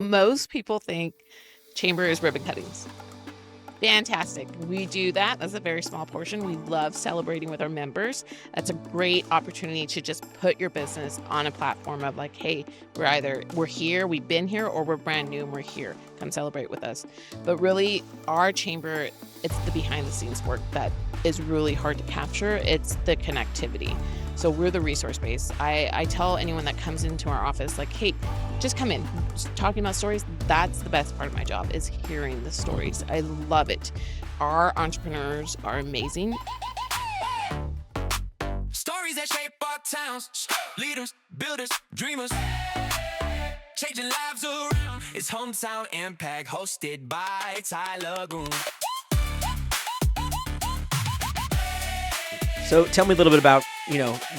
most people think chamber is ribbon cuttings. Fantastic. We do that. That's a very small portion. We love celebrating with our members. That's a great opportunity to just put your business on a platform of like, hey, we're here, we've been here, or we're brand new and we're here. Come celebrate with us. But really, our chamber, it's the behind the scenes work that is really hard to capture. It's the connectivity. So we're the resource base. I tell anyone that comes into our office, like, hey, just come in. Just talking about stories, that's the best part of my job, is hearing the stories. I love it. Our entrepreneurs are amazing. Stories that shape our towns, leaders, builders, dreamers, changing lives around. It's Hometown Impact, hosted by Tyler Goon. So tell me a little bit about,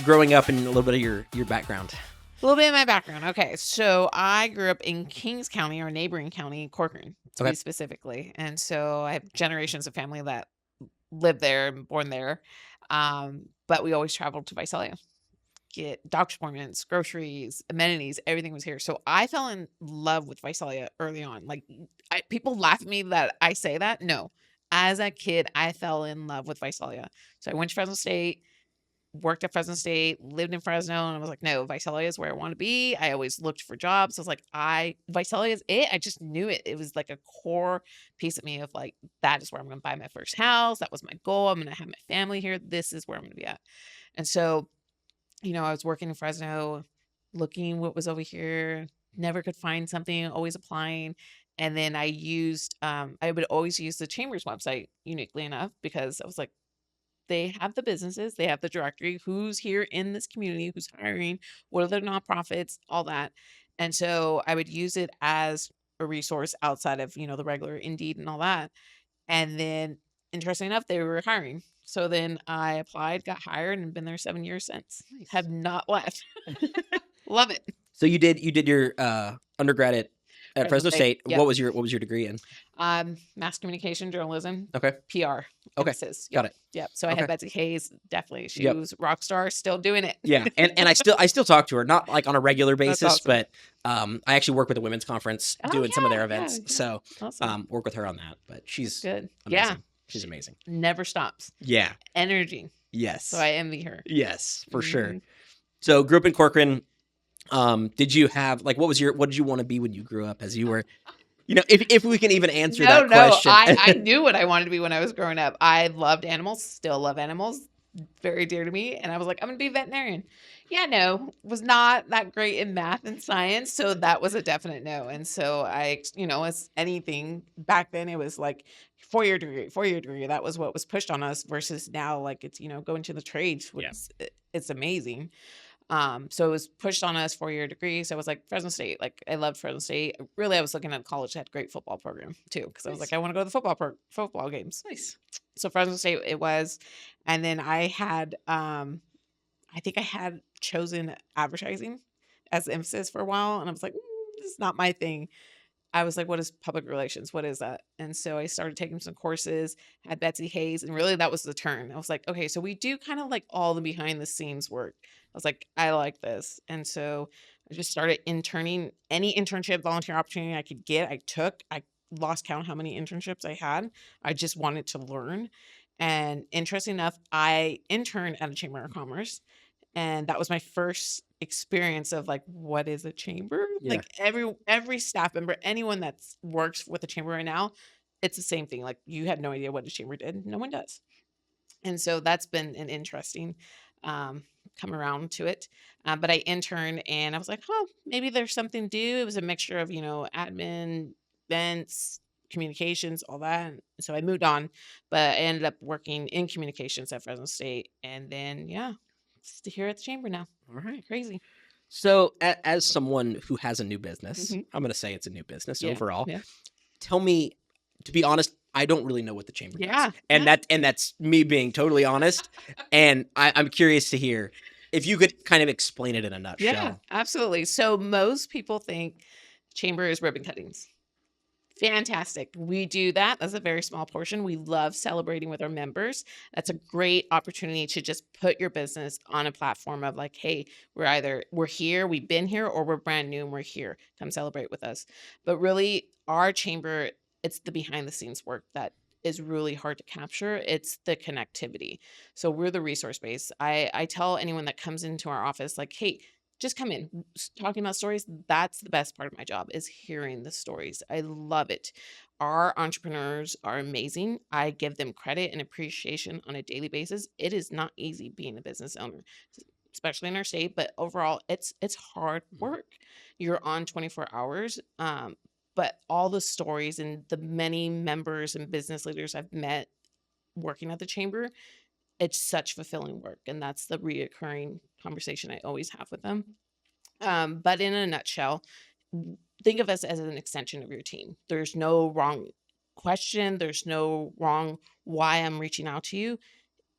growing up and a little bit of your background. A little bit of my background. Okay, so I grew up in Kings County, or neighboring county, Corcoran, to be specifically. And so I have generations of family that lived there and born there. But we always traveled to Visalia. Get doctor's appointments, groceries, amenities, everything was here. So I fell in love with Visalia early on. Like, people laugh at me that I say that. No. As a kid, I fell in love with Visalia. So I went to Fresno State, worked at Fresno State, lived in Fresno, and I was like, no, Visalia is where I want to be. I always looked for jobs. I was like, Visalia is it. I just knew it. It was like a core piece of me of like, that is where I'm going to buy my first house. That was my goal. I'm going to have my family here. This is where I'm going to be at. And so, I was working in Fresno, looking what was over here, never could find something, always applying. And then I would always use the Chamber's website, uniquely enough, because I was like, they have the businesses, they have the directory, who's here in this community, who's hiring, what are the nonprofits, all that. And so I would use it as a resource outside of, the regular Indeed and all that. And then, interesting enough, they were hiring. So then I applied, got hired, and been there 7 years since. Nice. Have not left. Love it. So you did your undergrad at Fresno State. Yep. What was your degree in? Mass communication, journalism. Okay. PR. Okay. Emphasis. Got it. Yep. So I Okay. had Betsy Hayes, definitely. She was rock star, still doing it. Yeah. And I still talk to her, not like on a regular basis, awesome. but I actually work with the women's conference doing some of their events. Yeah. So Awesome. work with her on that. But she's Good. amazing. Yeah. She's amazing. Never stops. Yeah. Energy. Yes. So I envy her. Yes, for sure. Mhm. So grew up in Corcoran. Did you have what did you want to be when you grew up, as you were, if we can even answer that question? I knew what I wanted to be when I was growing up. I loved animals, still love animals, very dear to me. And I was like, I'm going to be a veterinarian. Yeah, no, was not that great in math and science. So that was a definite no. And so as anything back then, it was like 4-year degree. That was what was pushed on us versus now, like it's, going to the trades, which it's amazing. So it was pushed on us 4-year degree. So I was like, Fresno State, like I loved Fresno State. Really, I was looking at a college that had a great football program too. Cause I was like, I want to go to the football games. Nice. So Fresno State it was. And then I had, I think I had chosen advertising as the emphasis for a while. And I was like, this is not my thing. I was like, what is public relations? What is that? And so I started taking some courses, had Betsy Hayes, and really that was the turn. I was like, okay, so we do kind of like all the behind the scenes work. I was like, I like this. And so I just started interning. Any internship, volunteer opportunity I could get, I took. I lost count how many internships I had. I just wanted to learn. And interesting enough, I interned at a Chamber of Commerce. And that was my first experience of like, what is a chamber? Yeah. Like every staff member, anyone that works with a chamber right now, it's the same thing. Like you had no idea what a chamber did. No one does. And so that's been an interesting come around to it. But I interned and I was like, oh, maybe there's something to do. It was a mixture of, admin, events, communications, all that. And so I moved on, but I ended up working in communications at Fresno State. And then, just here at the chamber now. All right. Crazy. So as someone who has a new business, Mhm. I'm going to say it's a new business Yeah, overall. yeah. Tell me, to be honest, I don't really know what the chamber Yeah, does. And that's me being totally honest. And I'm curious to hear if you could kind of explain it in a nutshell. Yeah, absolutely. So most people think chamber is ribbon cuttings. Fantastic. We do that. That's a very small portion. We love celebrating with our members. That's a great opportunity to just put your business on a platform of like, hey, we're here, we've been here, or we're brand new and we're here. Come celebrate with us. But really, our chamber, it's the behind the scenes work that is really hard to capture. It's the connectivity. So we're the resource base. I tell anyone that comes into our office, like, hey, just come in talking about stories. That's the best part of my job, is hearing the stories. I love it. Our entrepreneurs are amazing. I give them credit and appreciation on a daily basis. It is not easy being a business owner, especially in our state, but overall it's hard work. You're on 24 hours. But all the stories and the many members and business leaders I've met working at the chamber, it's such fulfilling work. And that's the reoccurring conversation I always have with them. But in a nutshell, think of us as an extension of your team. There's no wrong question. There's no wrong why I'm reaching out to you.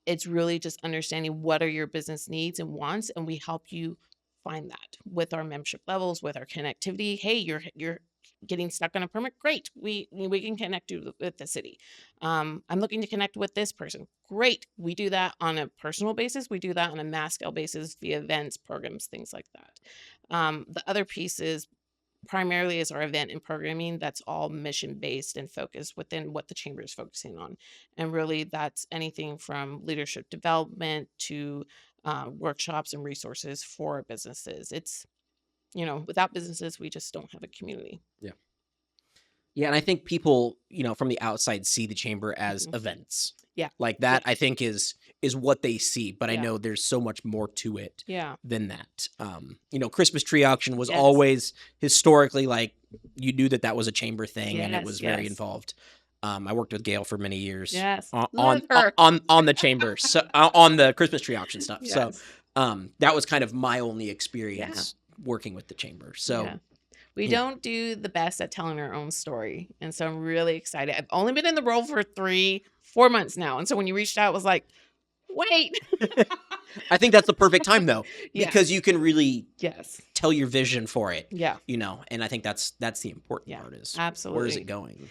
It's really just understanding what are your business needs and wants, and we help you find that with our membership levels, with our connectivity. Hey, you're getting stuck on a permit. Great, we can connect you with the city. I'm looking to connect with this person. Great, we do that on a personal basis. We do that on a mass scale basis via events, programs, things like that. The other piece is primarily is our event and programming. That's all mission based and focused within what the chamber is focusing on. And really, that's anything from leadership development to workshops and resources for businesses. It's, without businesses, we just don't have a community. Yeah. Yeah. And I think people, from the outside see the chamber as events. Yeah. Like that, I think is what they see. But I Yeah. know there's so much more to it Yeah. than that. Christmas tree auction was Yes. always historically like you knew that was a chamber thing, and it Yes, was very yes. involved. I worked with Gail for many years Yes. on Love her. on the chamber, so on the Christmas tree auction stuff. Yes. So that was kind of my only experience working with the chamber. So Yeah. We don't do the best at telling our own story. And so I'm really excited. I've only been in the role for 4 months now. And so when you reached out, it was like, wait. I think that's the perfect time though, Yeah. because you can really Yes. tell your vision for it. Yeah. And I think that's the important part is Absolutely. where is it going?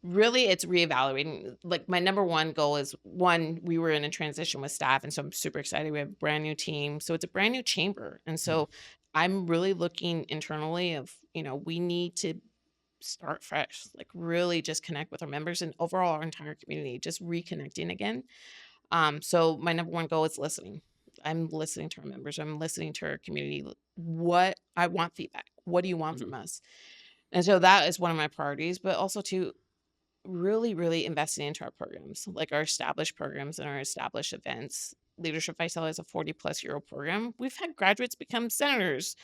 Really, it's reevaluating. Like my number one goal is we were in a transition with staff. And so I'm super excited. We have a brand new team. So it's a brand new chamber. And so I'm really looking internally of, we need to start fresh, like really just connect with our members and overall our entire community, just reconnecting again. So my number one goal is listening. I'm listening to our members. I'm listening to our community. What I want feedback. What do you want from us? And so that is one of my priorities, but also to really, really investing into our programs, like our established programs and our established events. Leadership Visalia is a 40-plus-year program. We've had graduates become senators,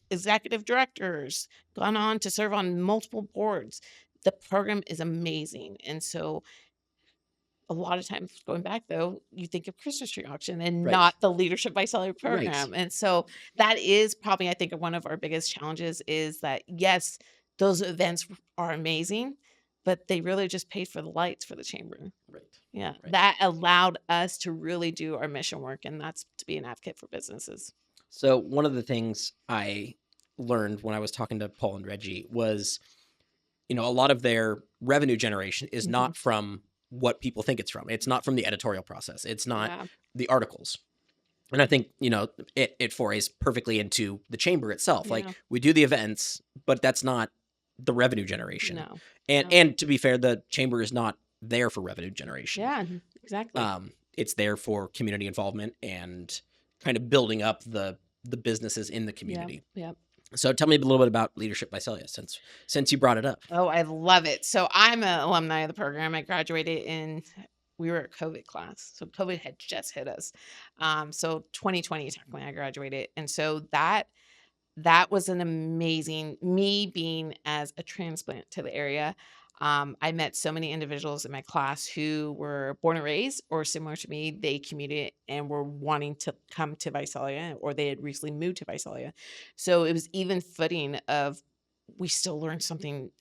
executive directors, gone on to serve on multiple boards. The program is amazing. And so a lot of times going back, though, you think of Christmas tree auction and not the Leadership Visalia program. And so that is probably, I think, one of our biggest challenges is that, yes, those events are amazing, but they really just paid for the lights for the chamber. Right. Yeah. Right. That allowed us to really do our mission work, and that's to be an advocate for businesses. So one of the things I learned when I was talking to Paul and Reggie was, a lot of their revenue generation is not from what people think it's from. It's not from the editorial process. It's not the articles. And I think, it forays perfectly into the chamber itself. Yeah. Like we do the events, but that's not the revenue generation. No. And to be fair, the chamber is not there for revenue generation. Yeah, exactly. It's there for community involvement and kind of building up the businesses in the community. Yep. So tell me a little bit about Leadership Visalia since you brought it up. Oh, I love it. So I'm an alumni of the program. I graduated we were a COVID class. So COVID had just hit us. So 2020, technically, I graduated. And so that was an amazing, me being as a transplant to the area. I met so many individuals in my class who were born and raised or similar to me. They commuted and were wanting to come to Visalia, or they had recently moved to Visalia. So it was even footing of, we still learned something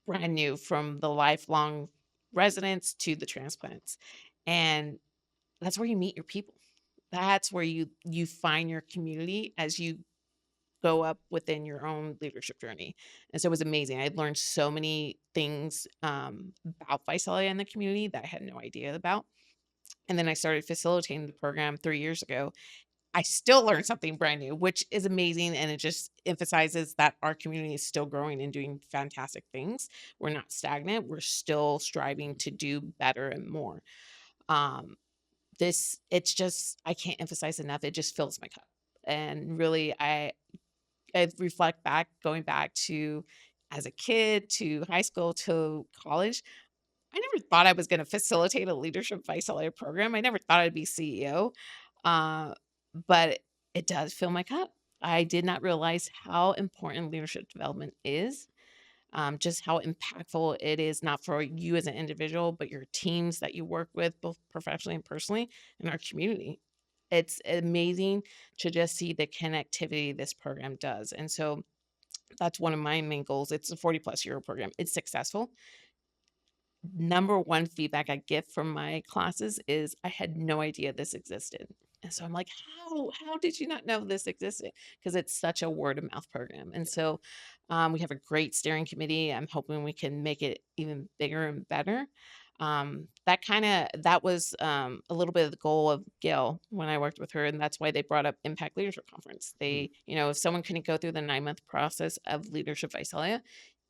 brand new from the lifelong residents to the transplants. And that's where you meet your people. That's where you find your community as you go up within your own leadership journey. And so it was amazing. I learned so many things about Visalia in the community that I had no idea about. And then I started facilitating the program 3 years ago. I still learned something brand new, which is amazing. And it just emphasizes that our community is still growing and doing fantastic things. We're not stagnant. We're still striving to do better and more. Um, it's just, I can't emphasize enough. It just fills my cup. And really, I reflect back, going back to as a kid, to high school, to college. I never thought I was gonna facilitate a leadership Visalia program. I never thought I'd be CEO, uh, but it does fill my cup. I did not realize how important leadership development is, just how impactful it is, not for you as an individual, but your teams that you work with, both professionally and personally, in our community. It's amazing to just see the connectivity this program does. And so that's one of my main goals. It's a 40+ year program. It's successful. Number one feedback I get from my classes is I had no idea this existed. And so I'm like, how did you not know this existed? Because it's such a word of mouth program. And so we have a great steering committee. I'm hoping we can make it even bigger and better. That was a little bit of the goal of Gail when I worked with her, and that's why they brought up Impact Leadership Conference. Mm. If someone couldn't go through the 9-month process of Leadership Visalia,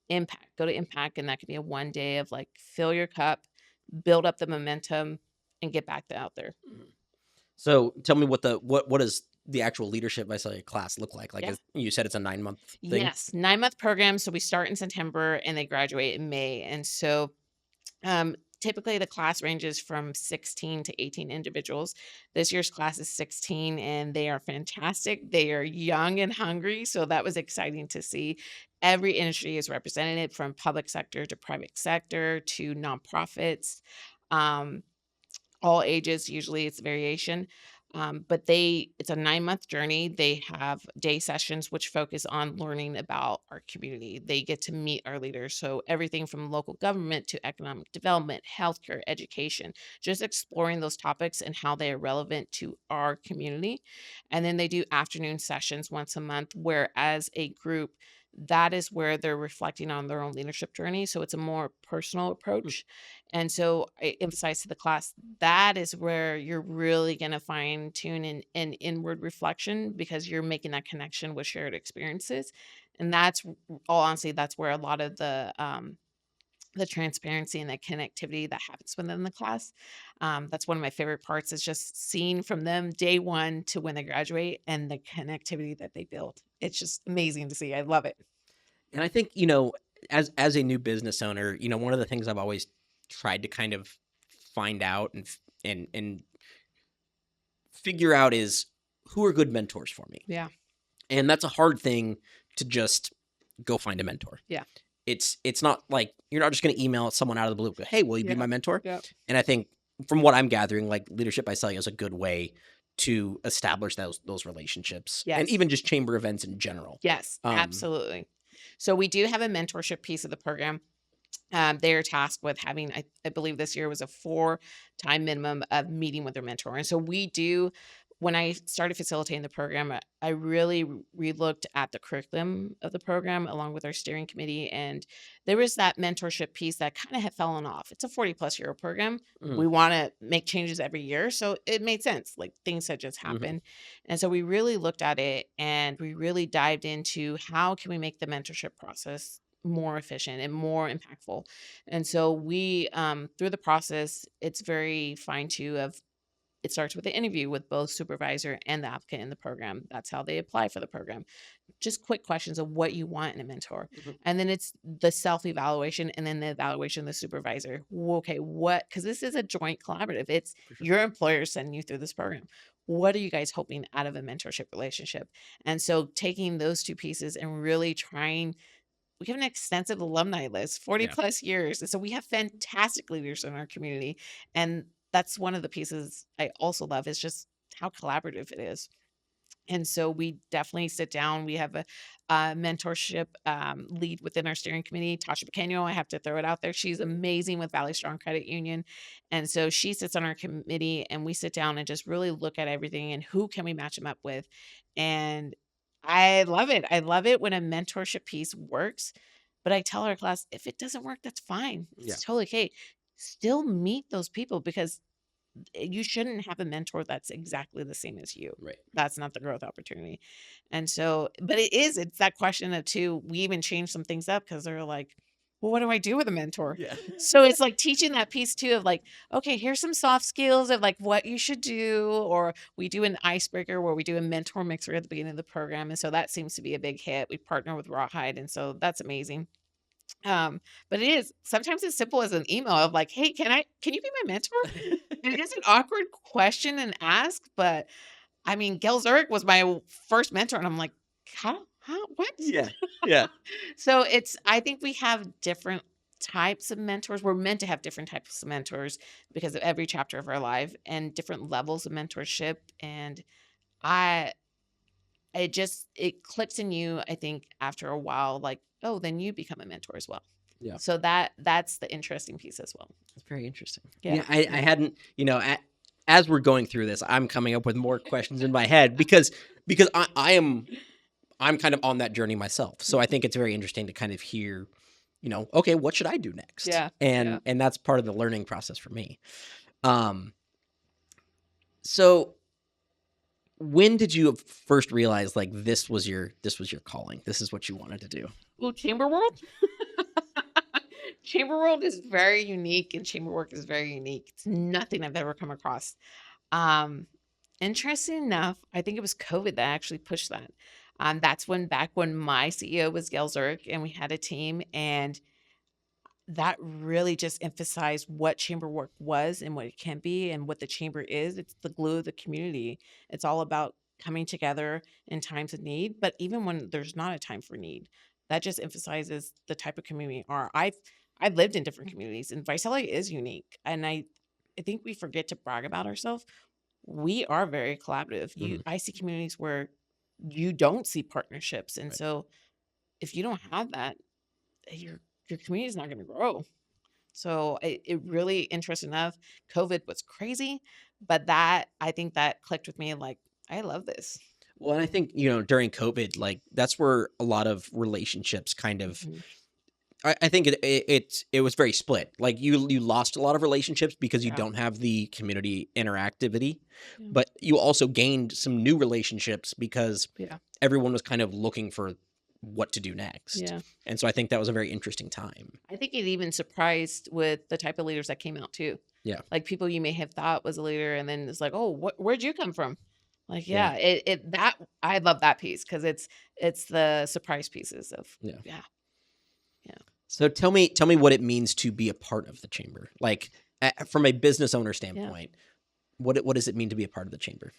Impact, go to Impact, and that could be a one day of like fill your cup, build up the momentum, and get back to out there. Mhm. So tell me what does the actual leadership Visalia class look like? Like Yeah. you said, it's a 9-month thing. Yes, 9-month program. So we start in September and they graduate in May. And so typically the class ranges from 16 to 18 individuals. This year's class is 16 and they are fantastic. They are young and hungry. So that was exciting to see. Every industry is represented, from public sector to private sector to nonprofits. Um, all ages, usually it's variation. But it's a 9-month journey. They have day sessions which focus on learning about our community. They get to meet our leaders. So everything from local government to economic development, healthcare, education, just exploring those topics and how they are relevant to our community. And then they do afternoon sessions once a month, where as a group, that is where they're reflecting on their own leadership journey. So it's a more personal approach. And so I emphasize to the class, that is where you're really going to fine tune an inward reflection, because you're making that connection with shared experiences. And all honestly, that's where a lot of the transparency and the connectivity that happens within the class. That's one of my favorite parts, is just seeing from them day one to when they graduate and the connectivity that they build. It's just amazing to see. I love it. And I think, as a new business owner, one of the things I've always tried to kind of find out and figure out is who are good mentors for me. Yeah. And that's a hard thing to just go find a mentor. Yeah. It's not like you're not just going to email someone out of the blue, go, hey, will you be my mentor? Yeah. And I think from what I'm gathering, like Leadership Visalia is a good way to establish those relationships. Yes. And even just chamber events in general. Yes, absolutely. So we do have a mentorship piece of the program. They are tasked with having, I believe this year was a 4-time minimum of meeting with their mentor. And so when I started facilitating the program, I really relooked at the curriculum of the program along with our steering committee. And there was that mentorship piece that kind of had fallen off. It's a 40+ year program. Mhm. We want to make changes every year. So it made sense. Like, things had just happened. And so we really looked at it and we really dived into how can we make the mentorship process more efficient and more impactful. And so we, through the process, it's very fine too of, it starts with the interview with both supervisor and the applicant in the program. That's how they apply for the program. Just quick questions of what you want in a mentor. Mhm. And then it's the self-evaluation and then the evaluation of the supervisor. Okay, because this is a joint collaborative. It's For sure. your employer sending you through this program. What are you guys hoping out of a mentorship relationship? And so taking those two pieces and really trying, we have an extensive alumni list, 40+ years. And so we have fantastic leaders in our community. And that's one of the pieces I also love, is just how collaborative it is. And so we definitely sit down. We have a mentorship lead within our steering committee, Tasha Pequeño. I have to throw it out there. She's amazing with Valley Strong Credit Union. And so she sits on our committee and we sit down and just really look at everything and who can we match them up with. And I love it. I love it when a mentorship piece works, but I tell our class, if it doesn't work, that's fine. Yeah. It's totally okay. Still meet those people because you shouldn't have a mentor that's exactly the same as you. Right. That's not the growth opportunity. And so, but it's that question of too, we even changed some things up because they're like, well, what do I do with a mentor? Yeah. So it's like teaching that piece too of like, okay, here's some soft skills of like what you should do. Or we do an icebreaker where we do a mentor mixer at the beginning of the program. And so that seems to be a big hit. We partner with Rawhide. And so that's amazing. But it is sometimes as simple as an email of like, hey, can you be my mentor? It is an awkward question and ask, but I mean, Gail Zurich was my first mentor, and I'm like, how, what? Yeah. Yeah. So I think we have different types of mentors. We're meant to have different types of mentors because of every chapter of our life and different levels of mentorship. And I, it clicks in you, I think, after a while, like, oh, then you become a mentor as well. Yeah. So that's the interesting piece as well. That's very interesting. Yeah. Yeah. I hadn't, as we're going through this, I'm coming up with more questions in my head because I'm kind of on that journey myself. So I think it's very interesting to kind of hear, okay, what should I do next? Yeah. And that's part of the learning process for me. So when did you first realize like this was your calling? This is what you wanted to do? Well, Chamber World. Chamber World is very unique and chamber work is very unique. It's nothing I've ever come across. Interesting enough, I think it was COVID that actually pushed that. That's back when my CEO was Gail Zurich and we had a team, and that really just emphasized what chamber work was and what it can be and what the chamber is. It's the glue of the community. It's all about coming together in times of need, but even when there's not a time for need, that just emphasizes the type of community we are. I've lived in different communities, and Visalia is unique, and I think we forget to brag about ourselves. We are very collaborative. I see communities where you don't see partnerships, and Right. so if you don't have that, your community is not going to grow. So it really, interesting enough, COVID was crazy, but I think that clicked with me. Like, I love this. Well, and I think, during COVID, like that's where a lot of relationships kind of, Mhm. I think it was very split. Like you lost a lot of relationships because you Yeah. don't have the community interactivity, Yeah. but you also gained some new relationships because Yeah. everyone was kind of looking for what to do next. Yeah. And so I think that was a very interesting time. I think it even surprised with the type of leaders that came out too. Yeah. Like people you may have thought was a leader, and then it's like, oh, where'd you come from? Like, Yeah. that I love that piece because it's the surprise pieces of Yeah. So tell me what it means to be a part of the chamber. Like from a business owner standpoint, what does it mean to be a part of the chamber?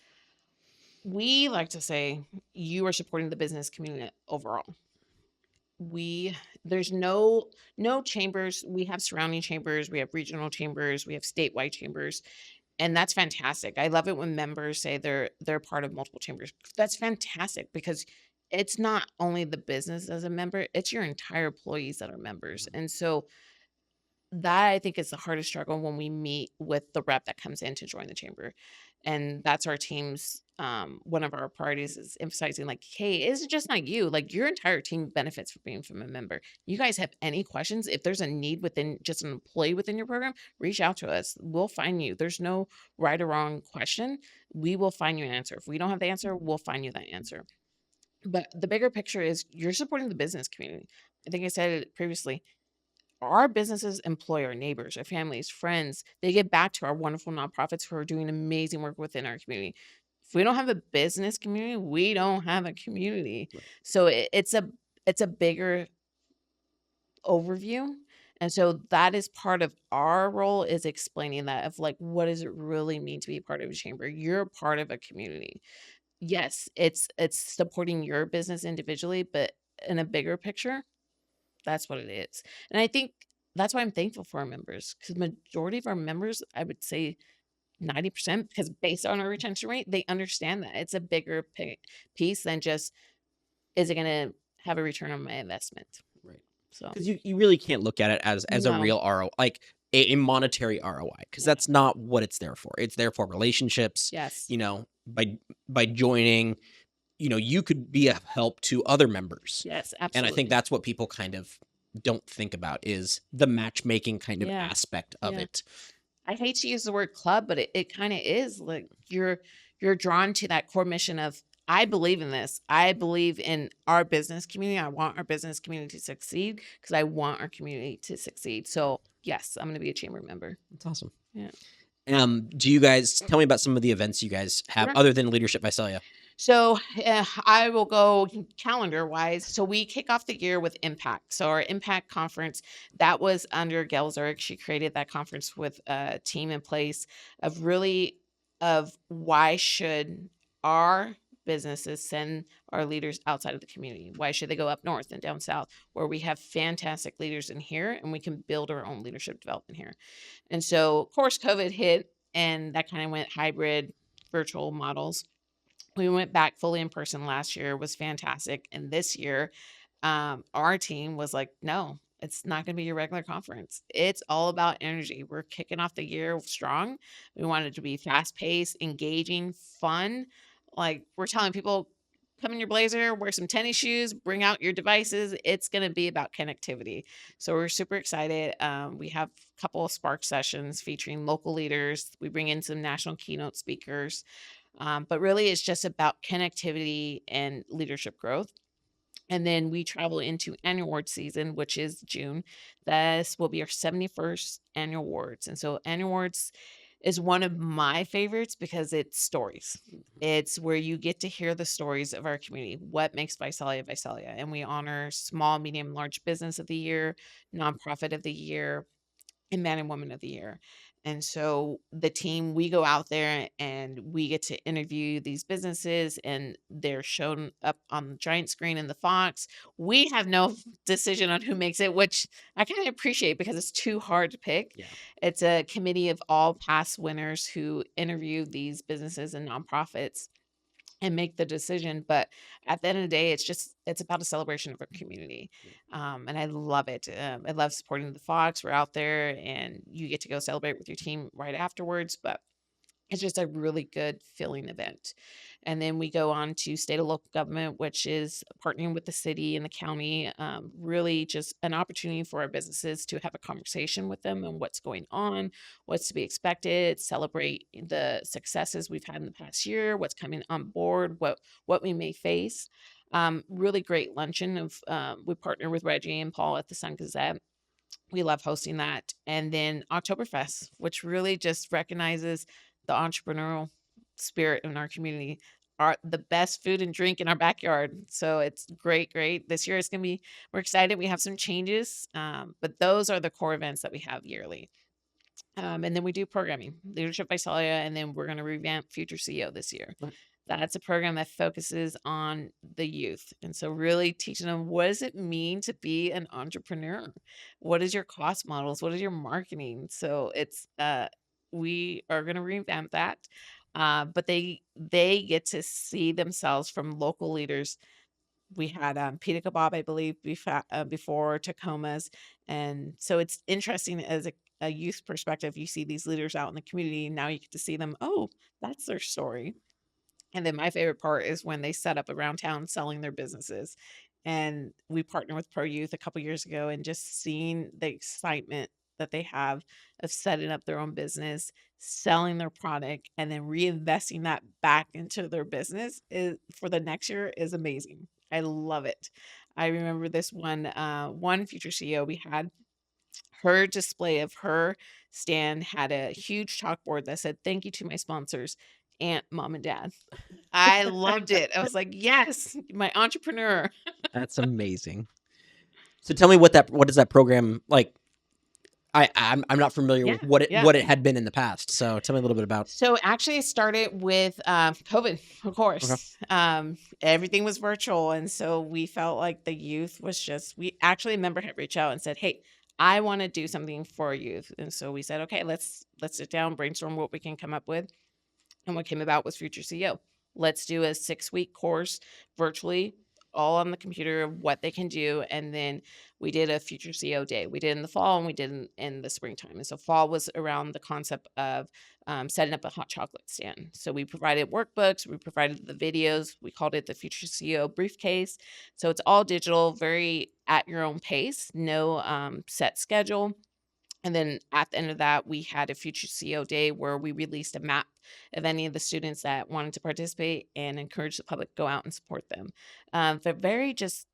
We like to say you are supporting the business community overall. There's no chambers. We have surrounding chambers, we have regional chambers, we have statewide chambers, and that's fantastic. I love it when members say they're part of multiple chambers. That's fantastic because it's not only the business as a member, it's your entire employees that are members. And so that I think is the hardest struggle when we meet with the rep that comes in to join the chamber. And that's our team's one of our priorities is emphasizing like, hey, it's just not you. Like your entire team benefits from being from a member. You guys have any questions? If there's a need within just an employee within your program, reach out to us. We'll find you. There's no right or wrong question. We will find you an answer. If we don't have the answer, we'll find you that answer. But the bigger picture is you're supporting the business community. I think I said it previously. Our businesses employ our neighbors, our families, friends. They give back to our wonderful nonprofits who are doing amazing work within our community. If we don't have a business community, we don't have a community. Right. So it's a bigger overview. And so that is part of our role is explaining that of like, what does it really mean to be part of a chamber? You're part of a community. Yes, it's supporting your business individually, but in a bigger picture, that's what it is. And I think that's why I'm thankful for our members because majority of our members, I would say 90%, because based on our retention rate, they understand that it's a bigger piece than just, is it going to have a return on my investment? Right. So Because you really can't look at it as a No. real ROI, like a monetary ROI, because that's not what it's there for. It's there for relationships. yes, By joining, you could be a help to other members. Yes, And I think absolutely. that's what people kind of don't think about is the matchmaking kind of Yeah. aspect of Yeah. it. I hate to use the word club, but it kind of is like you're drawn to that core mission of I believe in this. I believe in our business community. I want our business community to succeed because I want our community to succeed. So yes, I'm going to be a chamber member. That's awesome. Yeah. Do you guys tell me about some of the events you guys have Sure. other than Leadership Visalia? So I will go calendar wise. So we kick off the year with Impact. So our Impact conference that was under Gail Zurich. She created that conference with a team in place of why should our businesses send our leaders outside of the community? Why should they go up north and down south where we have fantastic leaders in here and we can build our own leadership development here? And so, of course, COVID hit and that kind of went hybrid virtual models. We went back fully in person last year, was fantastic. And this year, our team was like, no, it's not going to be your regular conference. It's all about energy. We're kicking off the year strong. We want it to be fast paced, engaging, fun. Like we're telling people, come in your blazer, wear some tennis shoes, bring out your devices. It's going to be about connectivity. So we're super excited. We have a couple of Spark sessions featuring local leaders. We bring in some national keynote speakers. But really, it's just about connectivity and leadership growth. And then we travel into annual award season, which is June. This will be our 71st annual awards. And so annual awards is one of my favorites because it's stories. It's where you get to hear the stories of our community, what makes Visalia Visalia. And we honor small, medium, large business of the year, nonprofit of the year, and man and woman of the year. And so the team, we go out there and we get to interview these businesses and they're shown up on the giant screen in the Fox. We have no decision on who makes it, which I kind of appreciate because it's too hard to pick. Yeah. It's a committee of all past winners who interview these businesses and nonprofits and make the decision. But at the end of the day, it's about a celebration of our community. And I love it. I love supporting the Fox. We're out there and you get to go celebrate with your team right afterwards. But it's just a really good feeling event. And then we go on to state and local government, which is partnering with the city and the county, really just an opportunity for our businesses to have a conversation with them and what's going on, what's to be expected, celebrate the successes we've had in the past year, what's coming on board, what we may face. Really great luncheon of we partner with Reggie and Paul at the Sun Gazette. We love hosting that. And then Oktoberfest, which really just recognizes the entrepreneurial spirit in our community, are the best food and drink in our backyard. So it's great, great. This year it's going to be, we're excited. We have some changes, but those are the core events that we have yearly. And then we do programming, Leadership Visalia, and then we're going to revamp Future CEO this year. Right. That's a program that focuses on the youth. And so really teaching them what does it mean to be an entrepreneur? What is your cost models? What is your marketing? So it's we are going to revamp that. But they get to see themselves from local leaders. We had Pita Kebab, I believe, before Tacoma's. And so it's interesting as a youth perspective. You see these leaders out in the community. Now you get to see them. Oh, that's their story. And then my favorite part is when they set up around town selling their businesses. And we partnered with Pro Youth a couple years ago and just seeing the excitement that they have of setting up their own business, selling their product, and then reinvesting that back into their business is for the next year is amazing. I love it. I remember this one future CEO we had, her display of her stand had a huge chalkboard that said, "Thank you to my sponsors, Aunt, Mom, and Dad." I loved it. I was like, yes, my entrepreneur. That's amazing. So tell me what is that program like? I'm not familiar with what it had been in the past. So tell me a little bit about. So actually it started with COVID, of course. Okay. Everything was virtual. And so we felt like the youth was we actually a member had reached out and said, hey, I want to do something for our youth. And so we said, okay, let's sit down, brainstorm what we can come up with. And what came about was Future CEO. Let's do a 6-week course virtually, all on the computer of what they can do. And then we did a future CEO day. We did in the fall and we did in the springtime. And so fall was around the concept of setting up a hot chocolate stand. So we provided workbooks, we provided the videos, we called it the Future CEO briefcase. So it's all digital, very at your own pace, no set schedule. And then at the end of that, we had a future CEO day where we released a map of any of the students that wanted to participate and encourage the public to go out and support them. But very just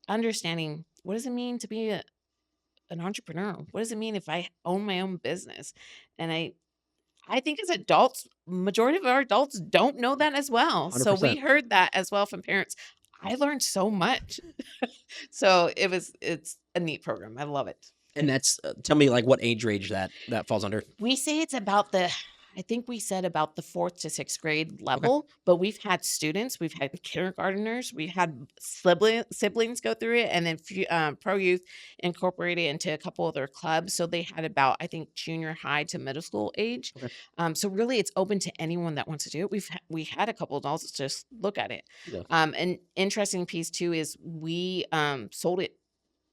understanding, what does it mean to be an entrepreneur? What does it mean if I own my own business? And I think as adults, majority of our adults don't know that as well. So we 100%. heard that as well from parents. I learned so much. So it's a neat program. I love it. And that's tell me like what age range that falls under. We say it's about I think we said about the 4th to 6th grade Okay. level, but we've had students, we've had kindergarteners, we had siblings go through it, and then Pro Youth incorporated into a couple of their clubs. So they had about, I think, junior high to middle school age. Okay. So really, it's open to anyone that wants to do it. We had a couple adults just look at it. Yeah. An interesting piece too is we sold it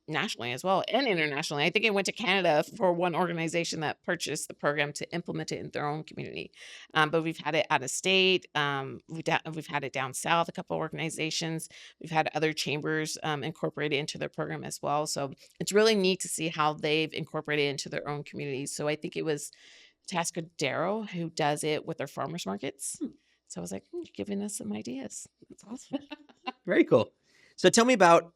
nationally as well and internationally. I think it went to Canada for one organization that purchased the program to implement it in their own community. But we've had it out of state. We've had it down south, a couple organizations. We've had other chambers incorporate it into their program as well. So it's really neat to see how they've incorporated it into their own communities. So I think it was Tascadero who does it with their farmers markets. So I was like, you're giving us some ideas. That's awesome. Very cool. So tell me about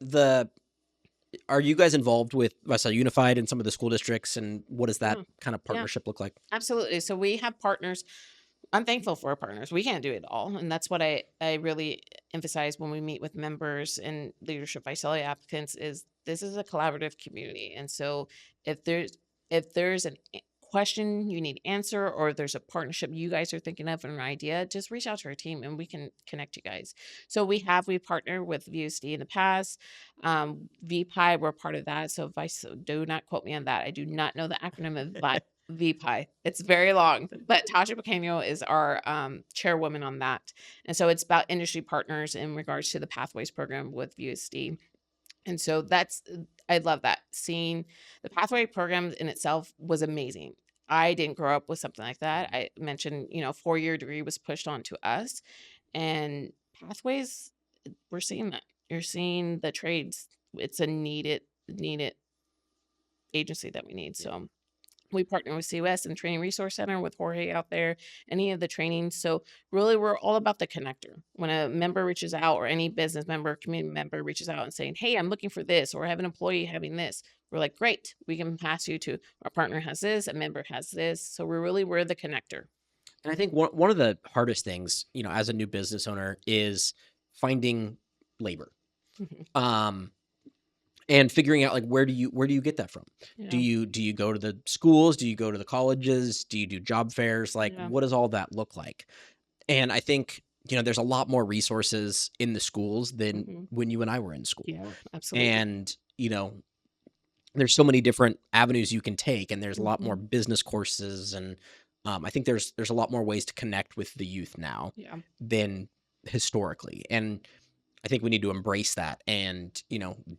are you guys involved with Visalia Unified and some of the school districts, and what does that kind of partnership look like? Absolutely. So we have partners. I'm thankful for our partners. We can't do it all. And that's what I really emphasize when we meet with members and leadership Visalia applicants is this is a collaborative community. And so if there's a question you need answer, or if there's a partnership you guys are thinking of and an idea, just reach out to our team and we can connect you guys. So we partnered with VSD in the past. VPI, we're part of that. So do not quote me on that. I do not know the acronym of VPI. It's very long, but Tasha Pequeño is our chairwoman on that. And so it's about industry partners in regards to the Pathways program with VSD. And so I love that. Seeing the Pathway program in itself was amazing. I didn't grow up with something like that. I mentioned, 4-year degree was pushed onto us, and Pathways, we're seeing that. You're seeing the trades. It's a needed agency that we need. So we partner with COS and Training Resource Center with Jorge out there, any of the trainings. So really, we're all about the connector. When a member reaches out, or any business member, community member reaches out and saying, hey, I'm looking for this, or I have an employee having this, we're like, great, we can pass you to our partner has this, a member has this. So we're the connector. And I think one of the hardest things, as a new business owner is finding labor. And figuring out like where do you get that from? Yeah. Do you go to the schools? Do you go to the colleges? Do you do job fairs? Like what does all that look like? And I think there's a lot more resources in the schools than when you and I were in school. Yeah, absolutely. And there's so many different avenues you can take, and there's a lot more business courses, and I think there's a lot more ways to connect with the youth now than historically. And I think we need to embrace that and,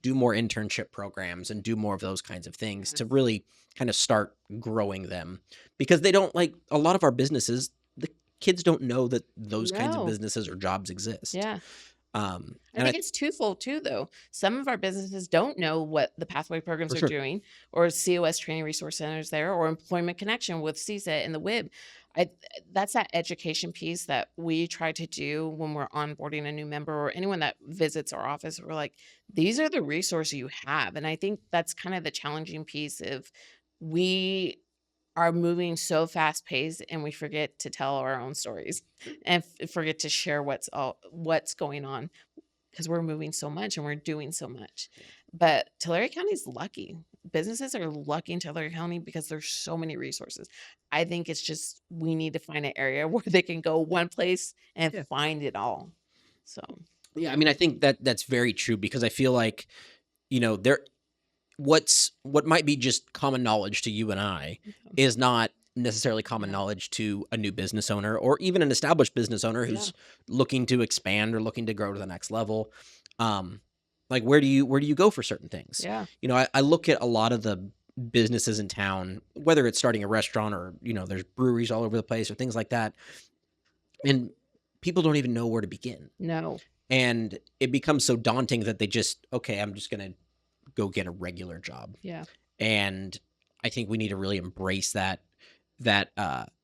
do more internship programs and do more of those kinds of things to really kind of start growing them, because they don't, like a lot of our businesses, the kids don't know that those kinds of businesses or jobs exist. Yeah. I think it's twofold too, though. Some of our businesses don't know what the Pathway programs are doing, or COS Training Resource Centers there, or Employment Connection with CSET and the WIB. That's that education piece that we try to do when we're onboarding a new member or anyone that visits our office. We're like, these are the resources you have. And I think that's kind of the challenging piece of we are moving so fast paced and we forget to tell our own stories and forget to share what's going on, because we're moving so much and we're doing so much. But Tulare County is lucky. Businesses are lucky in Tulare County because there's so many resources. I think it's just we need to find an area where they can go one place and find it all. So yeah, I mean, I think that's very true, because I feel like what might be just common knowledge to you and I is not necessarily common knowledge to a new business owner, or even an established business owner who's looking to expand or looking to grow to the next level. Like where do you go for certain things? Yeah. I look at a lot of the businesses in town, whether it's starting a restaurant or there's breweries all over the place or things like that, and people don't even know where to begin. No. And it becomes so daunting that they just, okay, I'm just gonna go get a regular job. Yeah. And I think we need to really embrace that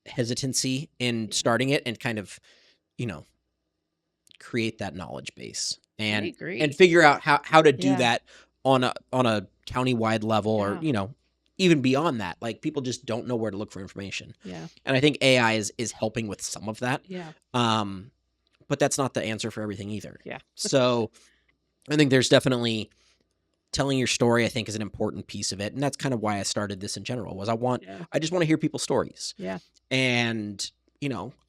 hesitancy in starting it and kind of, you know, create that knowledge base I and agree. figure out how to do Yeah. that on a county-wide level or, Yeah. even beyond that. Like people just don't know where to look for information. Yeah. And I think AI is helping with some of that. Yeah. But that's not the answer for everything either. Yeah. So I think there's definitely telling your story, I think, is an important piece of it. And that's kind of why I started this in general was Yeah. I just want to hear people's stories. Yeah. And,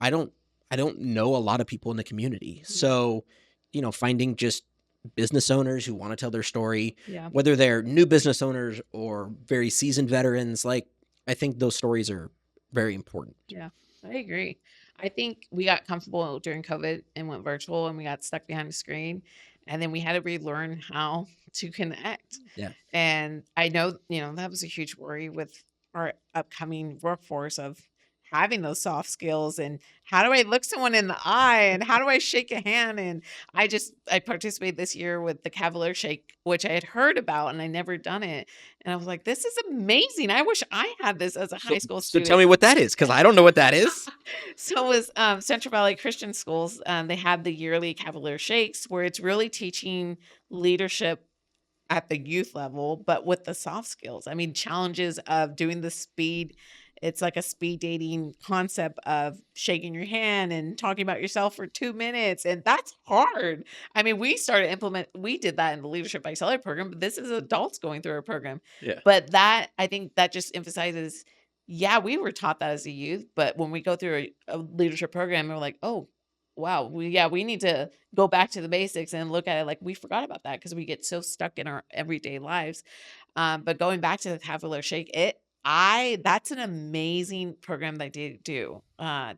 I don't know a lot of people in the community. So, finding just business owners who want to tell their story, Yeah. whether they're new business owners or very seasoned veterans, like I think those stories are very important. Yeah. I agree. I think we got comfortable during COVID and went virtual and we got stuck behind a screen. And then we had to relearn how to connect. Yeah. And I know, that was a huge worry with our upcoming workforce of having those soft skills and how do I look someone in the eye and how do I shake a hand? And I participated this year with the Cavalier Shake, which I had heard about and I never done it. And I was like, this is amazing. I wish I had this as a high school So student. tell me what that is, because I don't know what that is. So it was Central Valley Christian Schools. They had the yearly Cavalier Shakes where it's really teaching leadership at the youth level, but with the soft skills. I mean, challenges of doing the speed. It's like a speed dating concept of shaking your hand and talking about yourself for 2 minutes. And that's hard. I mean, we did that in the Leadership Visalia program, but this is adults going through our program. Yeah. But I think that just emphasizes, yeah, we were taught that as a youth, but when we go through a leadership program, we're like, oh, wow, we need to go back to the basics and look at it like we forgot about that because we get so stuck in our everyday lives. But going back to the Cavalier Shake, that's an amazing program that they do,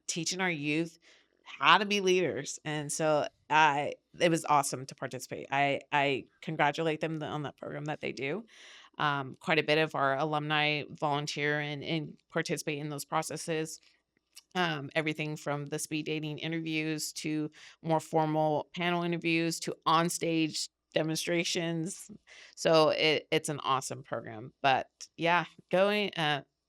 teaching our youth how to be leaders. And so it was awesome to participate. I congratulate them on that program that they do. Quite a bit of our alumni volunteer and participate in those processes. Everything from the speed dating interviews to more formal panel interviews to on-stage demonstrations. So it's an awesome program. But yeah,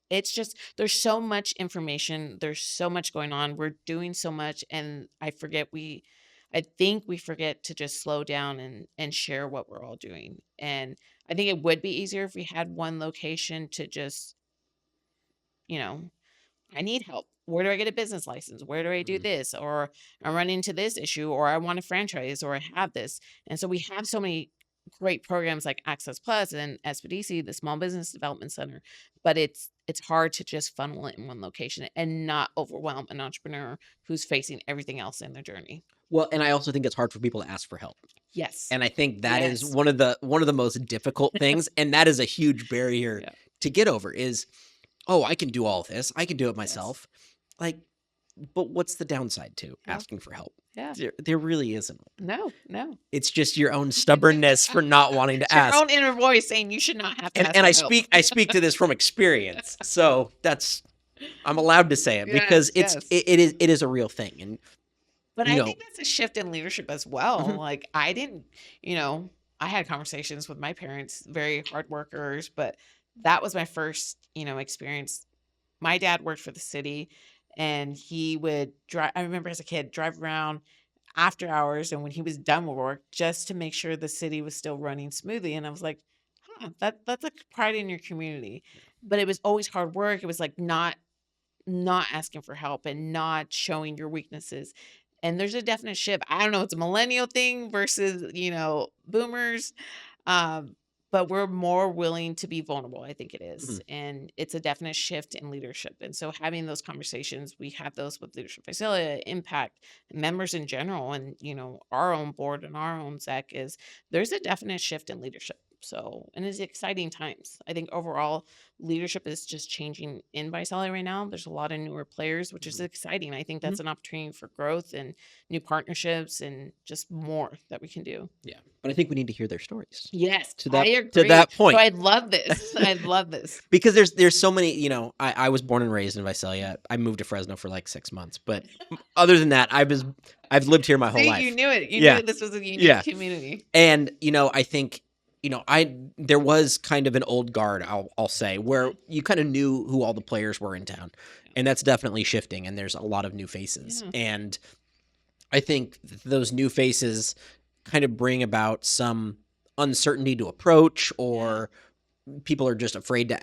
it's just there's so much information, there's so much going on. We're doing so much, and I think we forget to just slow down and share what we're all doing. And I think it would be easier if we had one location to just, you know, I need help. Where do I get a business license? Where do I do Mhm. this? Or I run into this issue, or I want a franchise, or I have this. And so we have so many great programs like Access Plus and SBDC, the Small Business Development Center, but it's hard to just funnel it in one location and not overwhelm an entrepreneur who's facing everything else in their journey. Well, and I also think it's hard for people to ask for help. Yes. And I think that is Yes. one of the most difficult things, and that is a huge barrier Yeah. to get over is, oh, I can do all of this. I can do it myself. Like, but what's the downside to Yeah. asking for help? Yeah. There really isn't. No. It's just your own stubbornness for not wanting to It's your ask. own inner voice saying you should not have to ask And for help. I speak to this from experience. So I'm allowed to say it because Yes. it is a real thing. And But you I know- think that's a shift in leadership as well. Mhm. Like I didn't, I had conversations with my parents, very hard workers, but that was my first, experience. My dad worked for the city and he would drive. I remember as a kid, drive around after hours and when he was done with work just to make sure the city was still running smoothly. And I was like, that's a pride in your community. But it was always hard work. It was like not asking for help and not showing your weaknesses. And there's a definite shift. I don't know, it's a millennial thing versus, boomers. But we're more willing to be vulnerable, I think it is. Mhm. And it's a definite shift in leadership. And so having those conversations, we have those with Leadership Visalia, Impact, members in general, and our own board and our own SEC there's a definite shift in leadership. So, and it's exciting times. I think overall leadership is just changing in Visalia right now. There's a lot of newer players, which is Mhm. exciting. I think Mhm. that's an opportunity for growth and new partnerships and just more that we can do. Yeah, but I think we need to hear their stories Yes, to I that agree. So point. I love this. I love this. Because there's so many, I was born and raised in Visalia. I moved to Fresno for like 6 months, but other than that, I've lived here my whole See, you life. knew it. You Yeah. knew this was a unique Yeah. community. And I think there was kind of an old guard, I'll say, where you kind of knew who all the players were in town, and that's definitely shifting. And there's a lot of new faces, Yeah. and I think those new faces kind of bring about some uncertainty to approach, or people are just afraid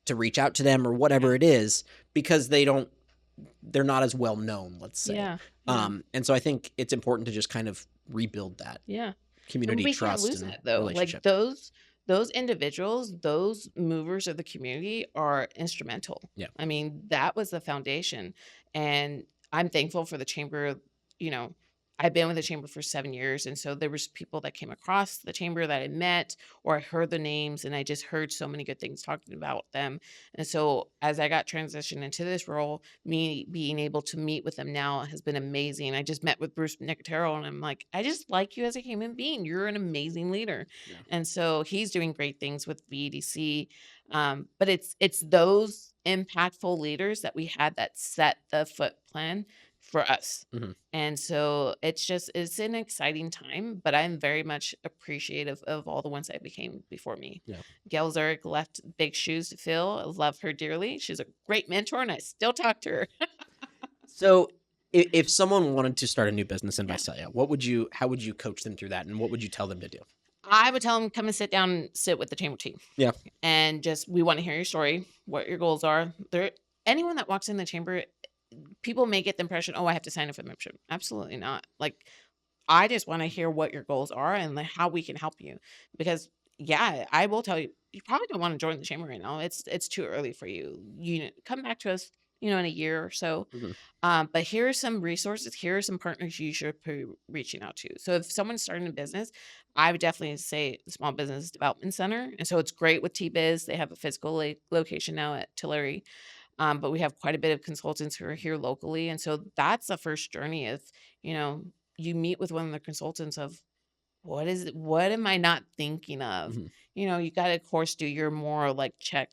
to reach out to them, or whatever it is, because they're not as well known, let's say. Yeah. And so I think it's important to just kind of rebuild that Yeah. community We can't trust lose and that though. relationship. Like those individuals, those movers of the community are instrumental. Yeah. I mean, that was the foundation. And I'm thankful for the chamber, you know, I've been with the chamber for 7 years. And so there was people that came across the chamber that I met or I heard the names and I just heard so many good things talking about them. And so as I got transitioned into this role, me being able to meet with them now has been amazing. I just met with Bruce Nicotero and I'm like, I just like you as a human being. You're an amazing leader. Yeah. And so he's doing great things with VEDC. But it's those impactful leaders that we had that set the foot plan for us. Mhm. And so it's an exciting time, but I'm very much appreciative of all the ones that became before me. Yeah. Gail Zurich left big shoes to fill. I love her dearly. She's a great mentor and I still talk to her. So if someone wanted to start a new business in Yeah. Visalia, how would you coach them through that, and what would you tell them to do? I would tell them, come and sit with the chamber team. Yeah. And we want to hear your story, what your goals are. Anyone that walks in the chamber, people may get the impression, oh, I have to sign up for membership. Absolutely not. Like, I just want to hear what your goals are and how we can help you. Because yeah, I will tell you, you probably don't want to join the chamber right now. It's too early for you. Come back to us, in a year or so. Mhm. But here are some resources. Here are some partners you should be reaching out to. So if someone's starting a business, I would definitely say the Small Business Development Center. And so it's great with T-Biz. They have a physical location now at Tulare. But we have quite a bit of consultants who are here locally. And so that's the first journey of, you meet with one of the consultants of what am I not thinking of? Mhm. You got to, of course, do your more like check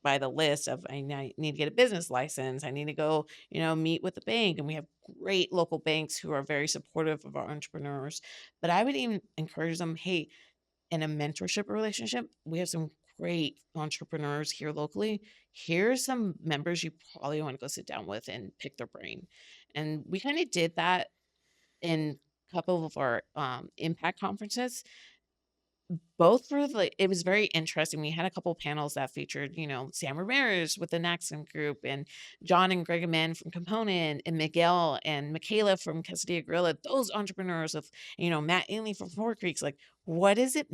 by the list of need to get a business license. I need to go, meet with the bank. And we have great local banks who are very supportive of our entrepreneurs. But I would even encourage them, hey, in a mentorship relationship, we have some great entrepreneurs here locally. Here's some members you probably want to go sit down with and pick their brain. And we kind of did that in a couple of our impact conferences. Both were it was very interesting. We had a couple panels that featured, Sam Ramirez with the Naxon Group and John and Greg Aman from Component and Miguel and Michaela from Quesadilla Gorilla. Those entrepreneurs of, Matt Ainley from Four Creeks. Like, what does it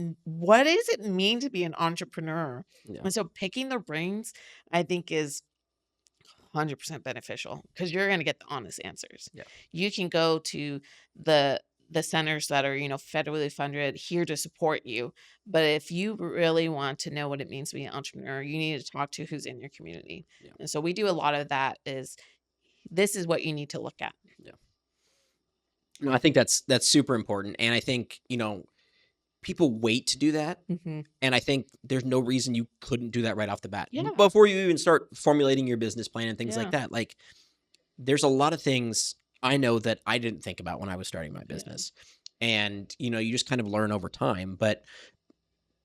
mean to be an entrepreneur? Yeah. And so picking their brains, I think, is 100% beneficial because you're going to get the honest answers. Yeah. You can go to the centers that are, federally funded here to support you. But if you really want to know what it means to be an entrepreneur, you need to talk to who's in your community. Yeah. And so we do a lot of that this is what you need to look at. Yeah. No, I think that's super important. And I think, people wait to do that. Mm-hmm. And I think there's no reason you couldn't do that right off the bat. Yeah. Before you even start formulating your business plan and things Yeah. like that. Like, there's a lot of things I know that I didn't think about when I was starting my business. And, you just kind of learn over time. But,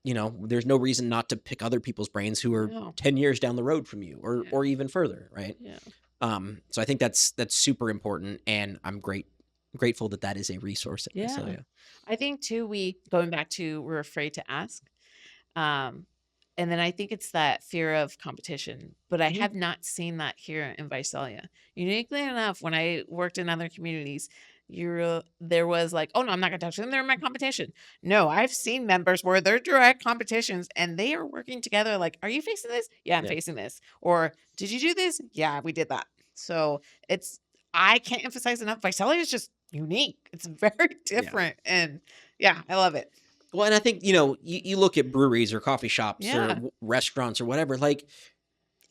there's no reason not to pick other people's brains who are No. 10 years down the road from you Yeah. or even further, right? Yeah. So I think that's super important. And I'm grateful that is a resource at Yeah. Visalia. I think too, going back to, we're afraid to ask. And then I think it's that fear of competition, but I Mhm. have not seen that here in Visalia. Uniquely enough, when I worked in other communities, there was like, oh no, I'm not gonna touch them. They're my competition. No, I've seen members where they're direct competitions and they are working together. Like, are you facing this? Yeah, I'm Yeah. facing this. Or did you do this? Yeah, we did that. So I can't emphasize enough. Visalia is just unique. It's very different. And yeah, I love it. Well, and I think, you look at breweries or coffee shops or Yeah. restaurants or whatever, like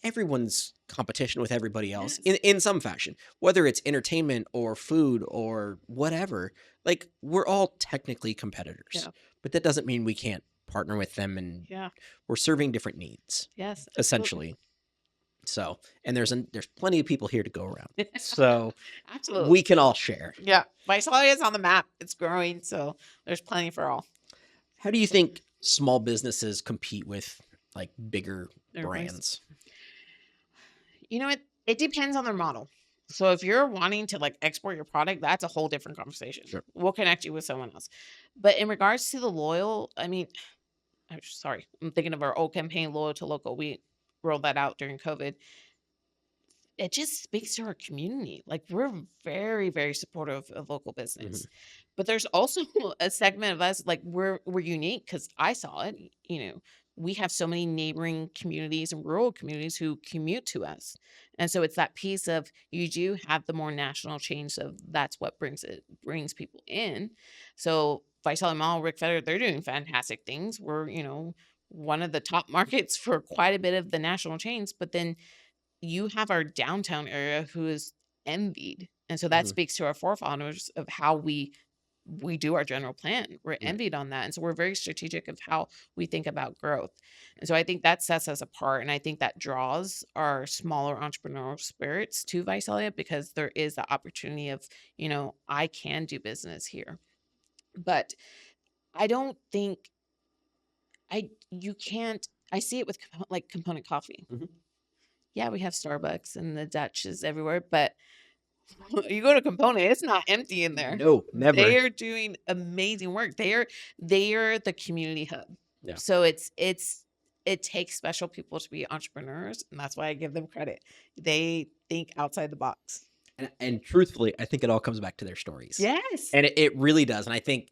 everyone's competition with everybody else Yes. in some fashion, whether it's entertainment or food or whatever. Like we're all technically competitors, Yeah. but that doesn't mean we can't partner with them, and Yeah. we're serving different needs Yes. Absolutely. essentially. So, and there's plenty of people here to go around. So Absolutely. we can all share. Yeah. Visalia is on the map. It's growing, so there's plenty for all. How do you think small businesses compete with like bigger Their brands. brands? You know, it depends on their model. So if you're wanting to like export your product, that's a whole different conversation. Sure. We'll connect you with someone else. But in regards to the loyal, I mean, I'm sorry, I'm thinking of our old campaign, Loyal to Local. We rolled that out during COVID. It just speaks to our community. Like we're very, very supportive of local business. But there's also a segment of us, like we're unique because I saw it. We have so many neighboring communities and rural communities who commute to us. And so it's that piece of you do have the more national change of that's what brings people in. So Visalia Mall, Rick Federer, they're doing fantastic things. We're, one of the top markets for quite a bit of the national chains, but then you have our downtown area who is envied. And so that Mhm. speaks to our forefathers of how we do our general plan. We're Right. envied on that. And so we're very strategic of how we think about growth. And so I think that sets us apart. And I think that draws our smaller entrepreneurial spirits to Visalia because there is the opportunity of, I can do business here. But I don't think you can't, I see it with like Component Coffee. Mhm. Yeah, we have Starbucks and the Dutch is everywhere, but you go to Component, it's not empty in there. No, never. They are doing amazing work. They are the community hub. Yeah. So it takes special people to be entrepreneurs, and that's why I give them credit. They think outside the box. And truthfully, I think it all comes back to their stories. Yes. And it really does. And I think,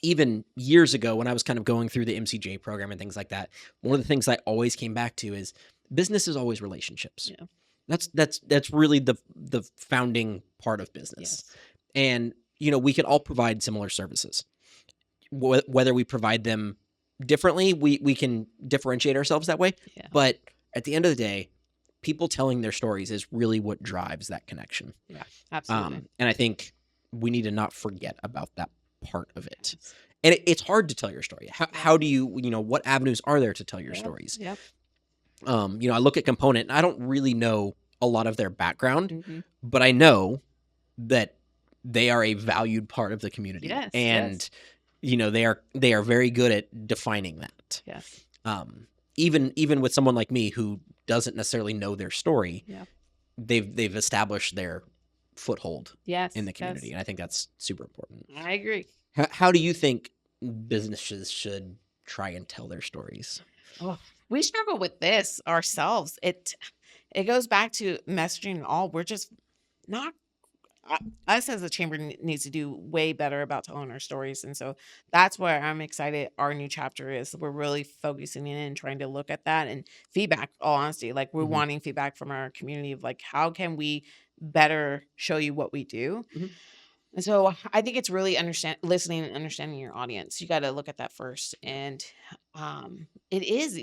even years ago when I was kind of going through the MCJ program and things like that, one of the things I always came back to is business is always relationships. Yeah. That's really the founding part of business. Yes. And, we can all provide similar services. Whether we provide them differently, we can differentiate ourselves that way. Yeah. But at the end of the day, people telling their stories is really what drives that connection. Yeah, absolutely. And I think we need to not forget about that part of it. Yes. And it's hard to tell your story. How do you, what avenues are there to tell your stories? Yep. I look at Component and I don't really know a lot of their background, Mhm. but I know that they are a valued part of the community. Yes, And, yes. they are very good at defining that. Yes. Even with someone like me who doesn't necessarily know their story, Yeah. they've established their foothold Yes. in the community. Yes. And I think that's super important. I agree. How do you think businesses should try and tell their stories? Oh, we struggle with this ourselves. It goes back to messaging and all. We're just not us as a chamber needs to do way better about telling our stories. And so that's where I'm excited our new chapter is. We're really focusing in and trying to look at that and feedback, all honesty. Like we're Mhm. wanting feedback from our community of like, how can we better show you what we do? Mhm. And so I think it's really listening and understanding your audience. You got to look at that first. And it is,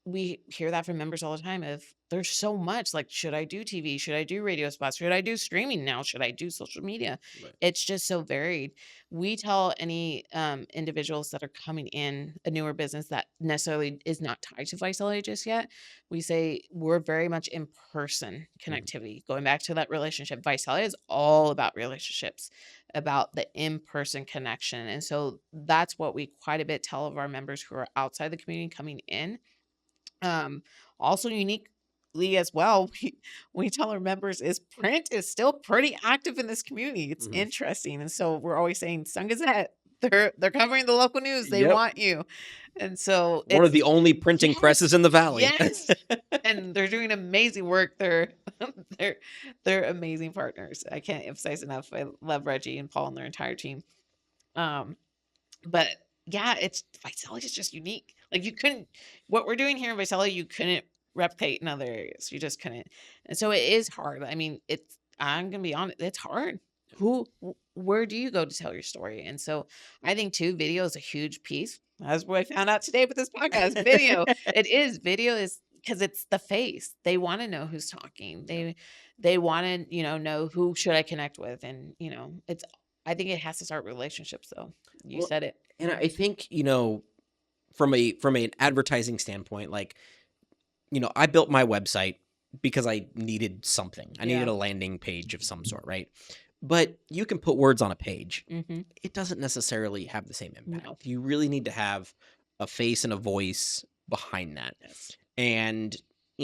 we hear that from members all the time of there's so much like, should I do TV? Should I do radio spots? Should I do streaming now? Should I do social media? Right. It's just so varied. We tell any individuals that are coming in a newer business that necessarily is not tied to Visalia just yet, we say we're very much in person connectivity. Going back to that relationship, Visalia is all about relationships, about the in-person connection. And so that's what we quite a bit tell of our members who are outside the community coming in. Also uniquely as well, we tell our members is print is still pretty active in this community. It's Mhm. interesting. And so we're always saying Sun Gazette, they're covering the local news. They Yep. want you. And so One of it's the only printing Yes. presses in the valley. Yes. And they're doing amazing work. They're they're amazing partners. I can't emphasize enough. I love Reggie and Paul and their entire team. But yeah, it's Visalia is just unique. Like what we're doing here in Visalia, you couldn't replicate in other areas. You just couldn't. And so it is hard. I mean, I'm gonna be honest, it's hard. where do you go to tell your story? And so I think too, video is a huge piece. That's what I found out today with this podcast. Video. It is. Video is because it's the face. They want to know who's talking. Yeah. They want to, know who should I connect with. And, it's I think it has to start with relationships though. You Well, said it. and I think, from an advertising standpoint, like, I built my website because I needed something. I needed Yeah. a landing page of some sort, right? But you can put words on a page. Mm-hmm. It doesn't necessarily have the same impact. No. You really need to have a face and a voice behind that. Yes. And,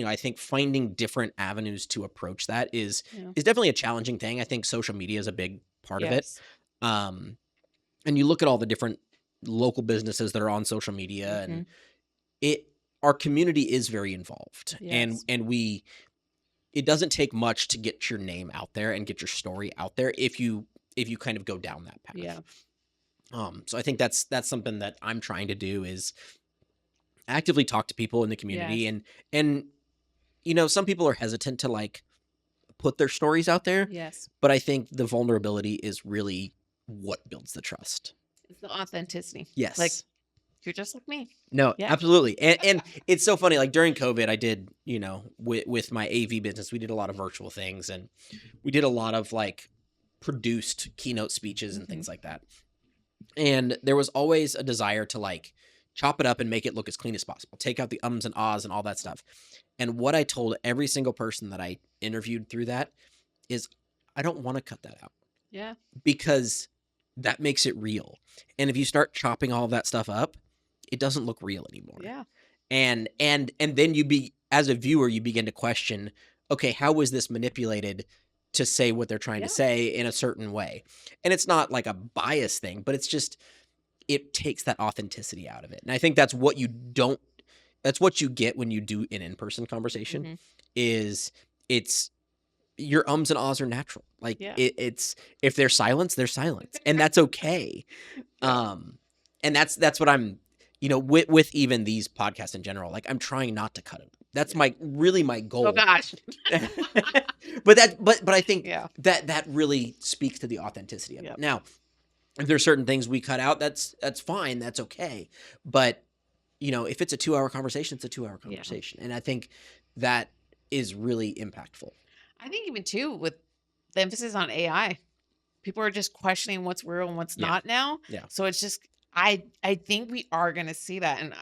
I think finding different avenues to approach that is Yeah. definitely a challenging thing. I think social media is a big part of it. Yes. And you look at all the different local businesses that are on social media, and our community is very involved. Yes. And it doesn't take much to get your name out there and get your story out there if you kind of go down that path. Yeah. So I think that's something that I'm trying to do, is actively talk to people in the community. Yes. And some people are hesitant to like put their stories out there, Yes. but I think the vulnerability is really what builds the trust. It's the authenticity. Yes. Like, you're just like me. No, Yeah. absolutely. And it's so funny, like during COVID, I did, with my AV business, we did a lot of virtual things, and we did a lot of like produced keynote speeches and things like that. And there was always a desire to like chop it up and make it look as clean as possible, take out the ums and ahs and all that stuff. And what I told every single person that I interviewed through that is, I don't want to cut that out, Yeah. because that makes it real. And if you start chopping all of that stuff up, it doesn't look real anymore. Yeah. And then as a viewer, you begin to question, okay, how was this manipulated to say what they're trying to say in a certain way? And it's not like a bias thing, but it's just, it takes that authenticity out of it. And I think that's what you get when you do an in-person conversation, is it's your ums and ahs are natural. Like it's, if there's silence, there's silence, and that's okay. And that's what I'm, with even these podcasts in general, like I'm trying not to cut it. That's my goal. Oh gosh. But I think that really speaks to the authenticity of it. Now, if there's certain things we cut out, that's fine. That's okay. But, if it's a 2-hour conversation, it's a 2-hour conversation. And I think that is really impactful. I think even too, with the emphasis on AI, people are just questioning what's real and what's not now. Yeah. So it's just, I think we are going to see that. And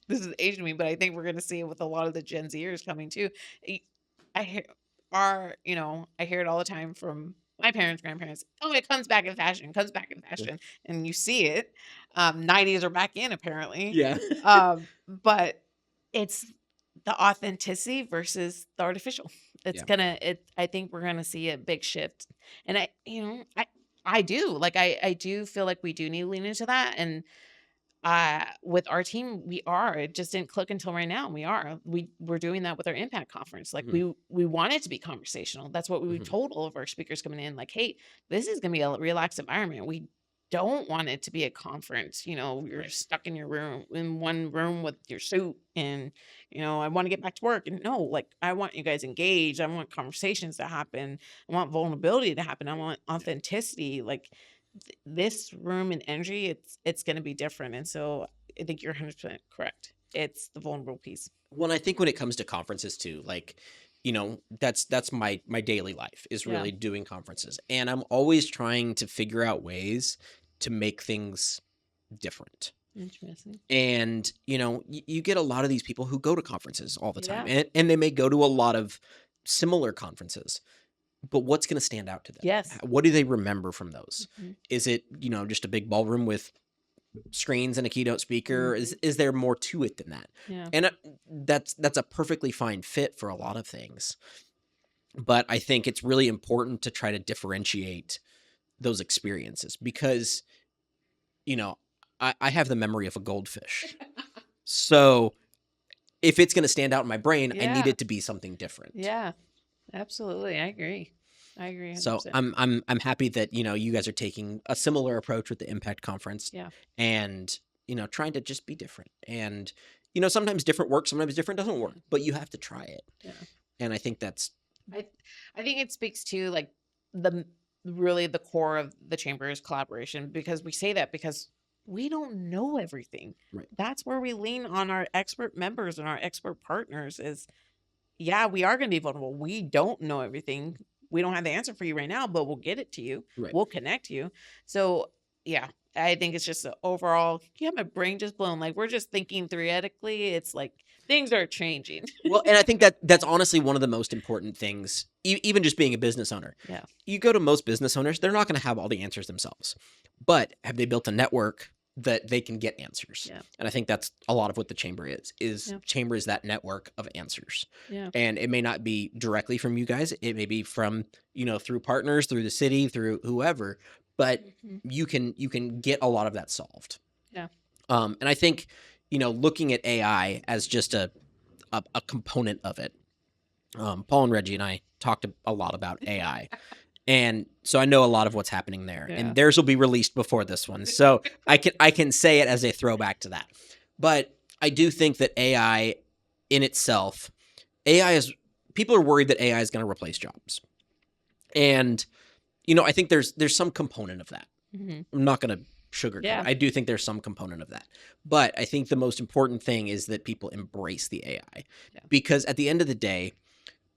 this is aging me, but I think we're going to see it with a lot of the Gen Zers coming too. I hear I hear it all the time from my parents, grandparents. Oh, it comes back in fashion, and you see it. 90s are back in apparently. Yeah. But it's the authenticity versus the artificial. I think we're gonna see a big shift. And I do like, I do feel like we do need to lean into that. And with our team, it just didn't click until right now. We're doing that with our impact conference. Like we want it to be conversational. That's what we told all of our speakers coming in, like, hey, this is gonna be a relaxed environment. We don't want it to be a conference. You're stuck in one room with your suit, and I want to get back to work. And no, like, I want you guys engaged. I want conversations to happen. I want vulnerability to happen. I want authenticity. Like, this room and energy, it's going to be different. And so I think you're 100% correct. It's the vulnerable piece. Well, I think when it comes to conferences too, like, that's my daily life is really doing conferences. And I'm always trying to figure out ways to make things different. Interesting. And, you get a lot of these people who go to conferences all the time, and they may go to a lot of similar conferences, but what's going to stand out to them? Yes. What do they remember from those? Is it, just a big ballroom with screens and a keynote speaker? Is there more to it than that? Yeah. And that's a perfectly fine fit for a lot of things. But I think it's really important to try to differentiate those experiences, because, I have the memory of a goldfish. So if it's going to stand out in my brain, I need it to be something different. Yeah, absolutely. I agree. 100%. So I'm happy that, you guys are taking a similar approach with the Impact Conference. Yeah. And, trying to just be different. And, sometimes different works, sometimes different doesn't work, but you have to try it. Yeah. And I think that's, I think it speaks to like the really the core of the chamber is collaboration, because we say that because we don't know everything. Right. That's where we lean on our expert members and our expert partners is, yeah, we are going to be vulnerable. We don't know everything. We don't have the answer for you right now, but we'll get it to you. Right. We'll connect you. So, yeah, I think it's just overall, yeah, my brain just blown. Like, we're just thinking theoretically. It's like things are changing. Well, and I think that's honestly one of the most important things, even just being a business owner. Yeah. You go to most business owners, they're not going to have all the answers themselves. But have they built a network that they can get answers? Yeah. And I think that's a lot of what the chamber is. Yeah. Chamber is that network of answers. Yeah. And it may not be directly from you guys. It may be from, through partners, through the city, through whoever, but you can get a lot of that solved. Yeah. And I think, looking at AI as just a component of it. Paul and Reggie and I talked a lot about AI. And so I know a lot of what's happening there. Yeah. And theirs will be released before this one. So I can say it as a throwback to that. But I do think that AI in itself, people are worried that AI is going to replace jobs. And, I think there's some component of that. I'm not going to sugarcoat. Yeah. I do think there's some component of that. But I think the most important thing is that people embrace the AI. Yeah. Because at the end of the day,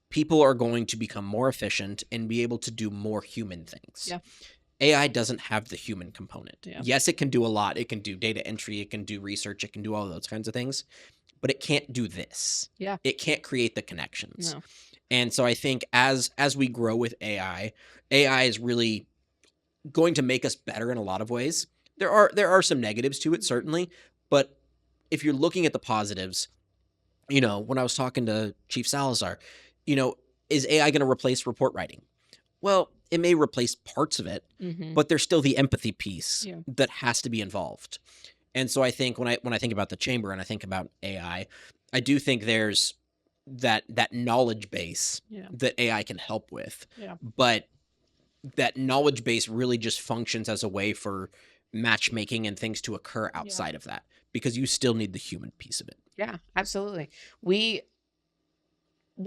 people are going to become more efficient and be able to do more human things. Yeah. AI doesn't have the human component. Yeah. Yes, it can do a lot. It can do data entry. It can do research. It can do all those kinds of things. But it can't do this. Yeah. It can't create the connections. No. And so I think as we grow with AI is really going to make us better in a lot of ways. There are some negatives to it, certainly. But if you're looking at the positives, when I was talking to Chief Salazar, is AI going to replace report writing? Well, it may replace parts of it, but there's still the empathy piece that has to be involved. And so I think when I think about the chamber and I think about AI, I do think there's that knowledge base that AI can help with. Yeah. But that knowledge base really just functions as a way for matchmaking and things to occur outside of that, because you still need the human piece of it. Yeah, absolutely. We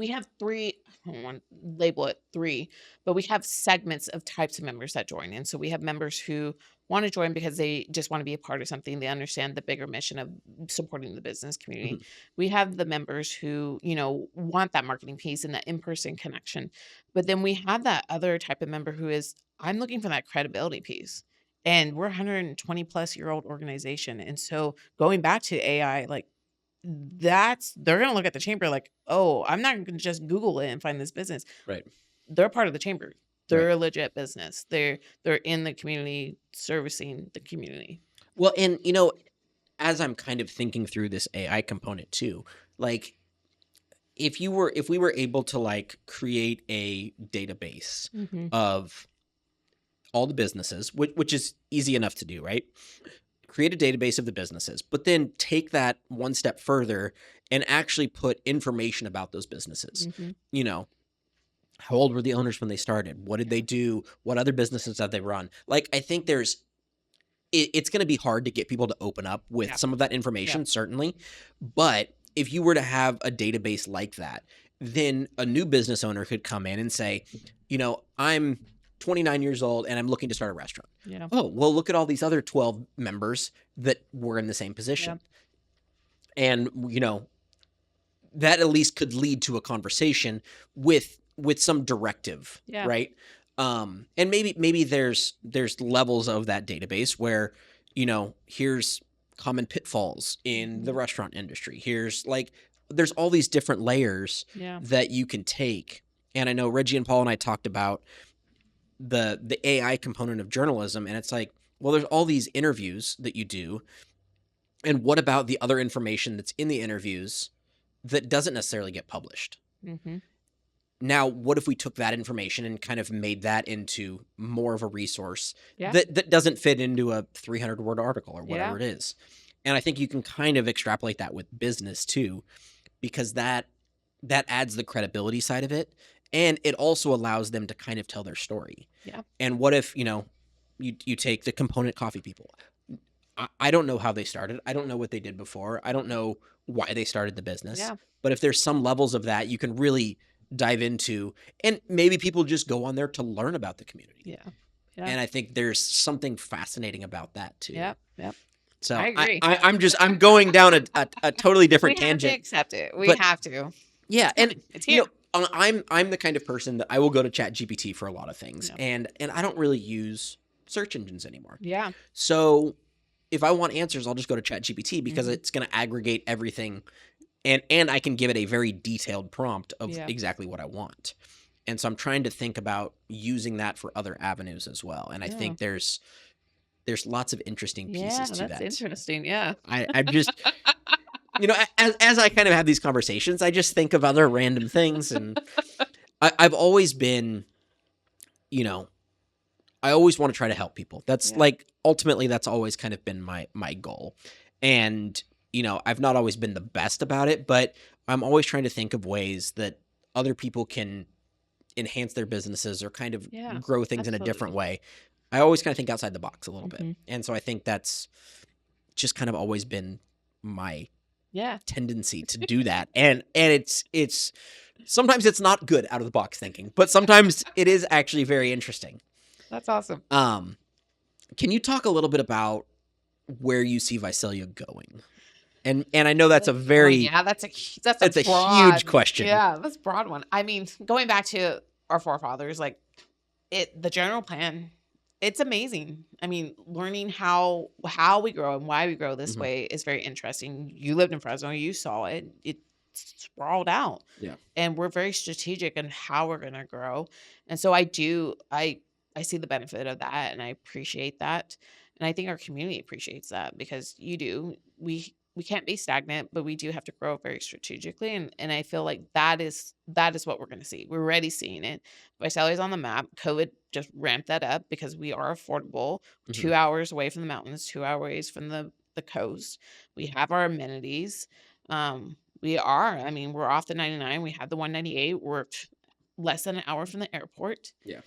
have three, I don't want to label it three, but we have segments of types of members that join. And so we have members who want to join because they just want to be a part of something. They understand the bigger mission of supporting the business community. We have the members who, want that marketing piece and that in-person connection. But then we have that other type of member who is, I'm looking for that credibility piece. And we're a 120 plus year old organization. And so going back to AI, like, they're going to look at the chamber like, oh, I'm not going to just Google it and find this business. Right. They're part of the chamber. They're a legit business. They're in the community, servicing the community. Well, and as I'm kind of thinking through this AI component too, like if we were able to like create a database of all the businesses, which is easy enough to do, right? Create a database of the businesses, but then take that one step further and actually put information about those businesses. How old were the owners when they started? What did they do? What other businesses have they run? Like, I think it's going to be hard to get people to open up with some of that information, certainly. But if you were to have a database like that, then a new business owner could come in and say, I'm 29 years old and I'm looking to start a restaurant. Yeah. Oh, well, look at all these other 12 members that were in the same position. And, that at least could lead to a conversation with some directive, right? And maybe there's levels of that database where, here's common pitfalls in the restaurant industry. There's all these different layers that you can take. And I know Reggie and Paul and I talked about the AI component of journalism, and it's like, well, there's all these interviews that you do, and what about the other information that's in the interviews that doesn't necessarily get published? Now, what if we took that information and kind of made that into more of a resource that doesn't fit into a 300-word article or whatever it is? And I think you can kind of extrapolate that with business too, because that adds the credibility side of it. And it also allows them to kind of tell their story. Yeah. And what if, you take the component coffee people? I don't know how they started. I don't know what they did before. I don't know why they started the business. Yeah. But if there's some levels of that, you can really dive into, and maybe people just go on there to learn about the community. Yeah. Yeah. And I think there's something fascinating about that too. Yep. Yep. So I agree. I'm going down a totally different We have to tangent. accept it. We but have to. Yeah, It's and fine. It's here. I'm the kind of person that I will go to ChatGPT for a lot of things, Yeah. and I don't really use search engines anymore. Yeah. So if I want answers, I'll just go to ChatGPT because Mhm. it's going to aggregate everything, and I can give it a very detailed prompt of Yeah. exactly what I want. And so I'm trying to think about using that for other avenues as well. And I Yeah. think there's lots of interesting Yeah, pieces to that's that. interesting. Yeah. I'm just, as I kind of have these conversations, I just think of other random things, and I've always been, I always want to try to help people. That's Yeah. like, ultimately, that's always kind of been my goal. And, I've not always been the best about it, but I'm always trying to think of ways that other people can enhance their businesses or kind of Yeah, grow things in a different absolutely. way. I always kind of think outside the box a little bit. Mhm. And so I think that's just kind of always been my Yeah. tendency to do that. And it's sometimes it's not good out of the box thinking, but sometimes it is actually very interesting. That's awesome. Can you talk a little bit about where you see Visalia going? And I know that's a very yeah, that's that's a broad, huge question. Yeah, that's a broad one. I mean, going back to our forefathers, like the general plan, it's amazing. I mean, learning how we grow and why we grow this Mhm. way is very interesting. You lived in Fresno, you saw it. It's sprawled out. Yeah. And we're very strategic in how we're going to grow. And so I see the benefit of that, and I appreciate that. And I think our community appreciates that, because we can't be stagnant, but we do have to grow very strategically. And I feel like that is what we're going to see. We're already seeing it. Visalia's on the map. COVID just ramped that up because we are affordable. Mhm. 2 hours away from the mountains, 2 hours away from the coast. We have our amenities. I mean, we're off the 99. We have the 198. We're less than an hour from the airport. Yeah.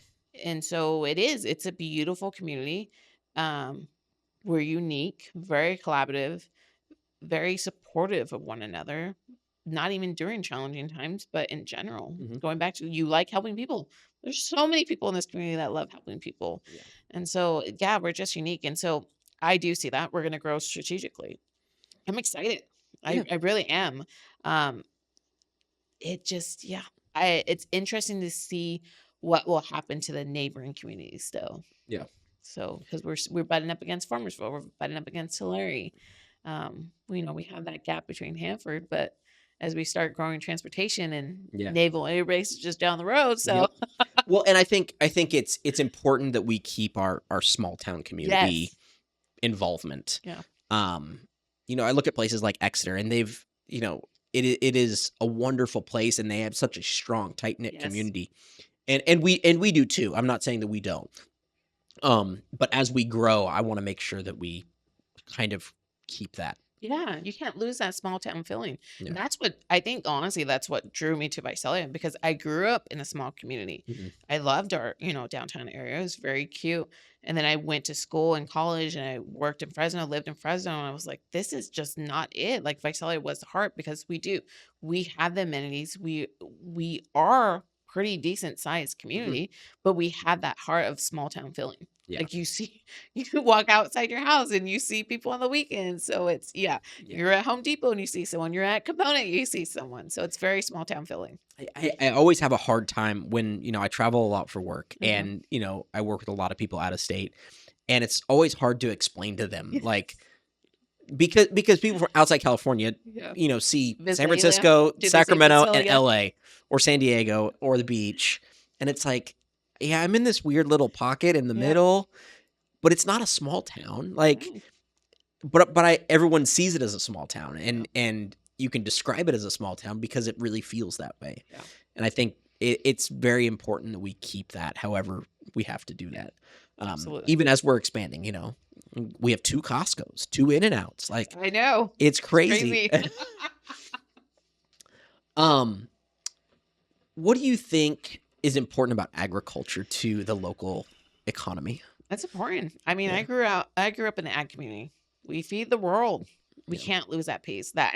And so it's a beautiful community. We're unique, very collaborative, very supportive of one another, not even during challenging times, but in general. Mhm. Going back to, you like helping people. There's so many people in this community that love helping people. Yeah. And so, yeah, we're just unique. And so I do see that we're going to grow strategically. I'm excited. Yeah. I really am. Um, it's interesting to see what will happen to the neighboring communities still. Yeah. So, because we're butting up against Farmersville, we're butting up against Tulare. We have that gap between Hanford, but as we start growing transportation and Yeah. naval air base is just down the road, so Yep. Well, and I think it's important that we keep our small town community yes, involvement. yeah, I look at places like Exeter, and they've, it is a wonderful place, and they have such a strong, tight knit yes, community, and we do too. I'm not saying that we don't. But as we grow, I want to make sure that we kind of keep that. yeah. You can't lose that small town feeling. Yeah. And that's what I think. Honestly, that's what drew me to Visalia, because I grew up in a small community. Mhm. I loved our downtown area. It was very cute. And then I went to school and college, and I worked in Fresno, lived in Fresno, and I was like, this is just not it. Like, Visalia was the heart, because we have the amenities. We are pretty decent sized community, but we have that heart of small town feeling. Yeah. Like, you walk outside your house and you see people on the weekends. So it's, you're at Home Depot and you see someone, you're at Component, you see someone. So it's very small town feeling. I always have a hard time when, I travel a lot for work, Mhm. and, I work with a lot of people out of state, and it's always hard to explain to them, like, because people from outside California, Yeah. see San Visalia. Francisco, Do they see Sacramento, and Visalia? LA, or San Diego, or the beach. And it's like, yeah, I'm in this weird little pocket in the Yeah. middle, but it's not a small town. Like, No. but everyone sees it as a small town, and you can describe it as a small town because it really feels that way. Yeah. And I think it's very important that we keep that, however we have to do that. Absolutely. Even as we're expanding, we have 2 Costco's, 2 In-N-Outs. Like, I know. it's crazy. What do you think is important about agriculture to the local economy? That's important. I mean, Yeah. I grew up in the ag community. We feed the world. We Yeah. can't lose that piece. That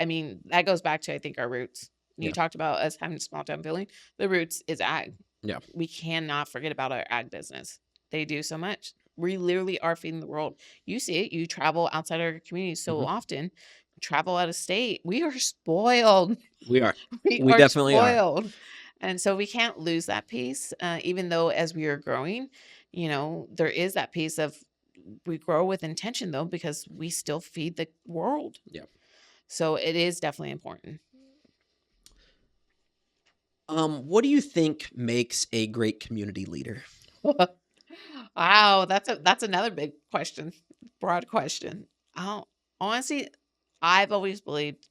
goes back to, I think, our roots. You Yeah. talked about us having a small town feeling. The roots is ag. Yeah. We cannot forget about our ag business. They do so much. We literally are feeding the world. You see it. You travel outside our community so often, travel out of state. We are spoiled. We are. We We are definitely are. spoiled. And so we can't lose that piece, even though as we are growing, there is that piece of we grow with intention, though, because we still feed the world. Yeah. So it is definitely important. What do you think makes a great community leader? Wow, that's another big question, broad question. Honestly, I've always believed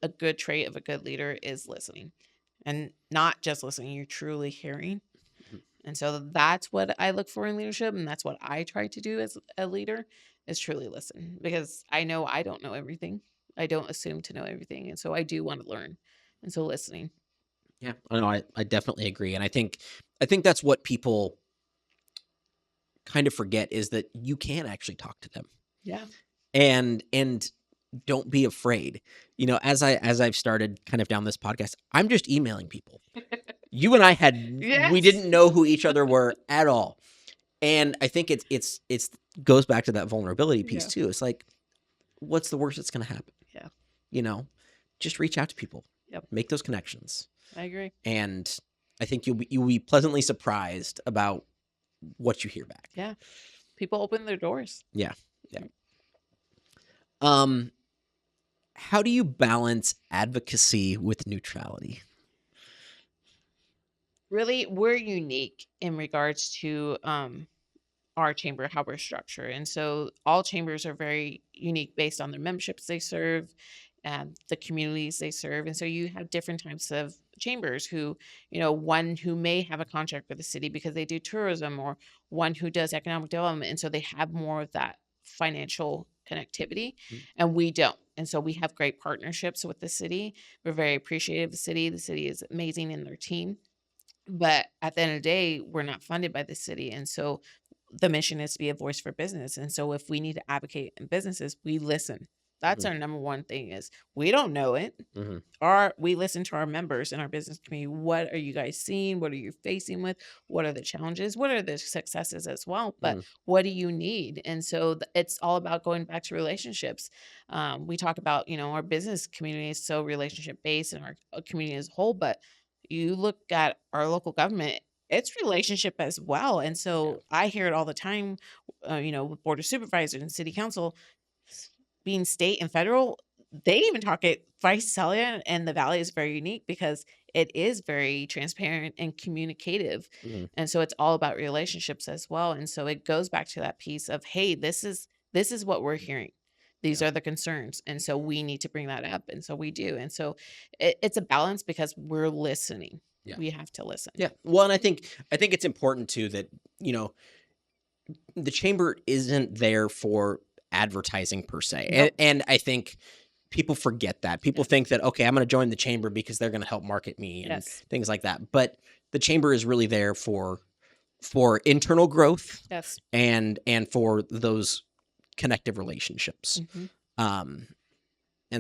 a good trait of a good leader is listening, and not just listening, you're truly hearing. Mhm. And so that's what I look for in leadership, and that's what I try to do as a leader is truly listen, because I know I don't know everything. I don't assume to know everything, and so I do want to learn. And so listening. Yeah, I know. I definitely agree, and I think that's what people kind of forget is that you can actually talk to them, Yeah. and don't be afraid. As I've started kind of down this podcast, I'm just emailing people. You and I we Yes. didn't know who each other were at all, and I think it's goes back to that vulnerability piece Yeah. too. It's like, what's the worst that's going to happen? Yeah. Just reach out to people. Yep. Make those connections. I agree. And I think you'll be pleasantly surprised about what you hear back. Yeah. People open their doors. Yeah. How do you balance advocacy with neutrality? Really, we're unique in regards to our chamber, how we're structured. And so all chambers are very unique based on their memberships they serve and the communities they serve. And so you have different types of chambers who, one who may have a contract with the city because they do tourism, or one who does economic development. And so they have more of that financial connectivity, and we don't. And so we have great partnerships with the city. We're very appreciative of the city. The city is amazing in their team. But at the end of the day, we're not funded by the city. And so the mission is to be a voice for business. And so if we need to advocate in businesses, we listen. That's our number one thing is we don't know it. We listen to our members in our business community. What are you guys seeing? What are you facing with? What are the challenges? What are the successes as well? But what do you need? And so it's all about going back to relationships. We talk about, our business community is so relationship based and our community as a whole, but you look at our local government, it's relationship as well. And so I hear it all the time, with board of supervisors and city council being state and federal, they even talk it. Visalia and the Valley is very unique because it is very transparent and communicative. And so it's all about relationships as well. And so it goes back to that piece of, hey, this is what we're hearing. These are the concerns. And so we need to bring that up. And so we do. And so it's a balance because we're listening. Yeah. We have to listen. Yeah. Well, and I think it's important too that, the chamber isn't there for advertising per se. Nope. And I think people forget that. People think that, okay, I'm going to join the chamber because they're going to help market me and things like that. But the chamber is really there for internal growth. Yes. And for those connective relationships. And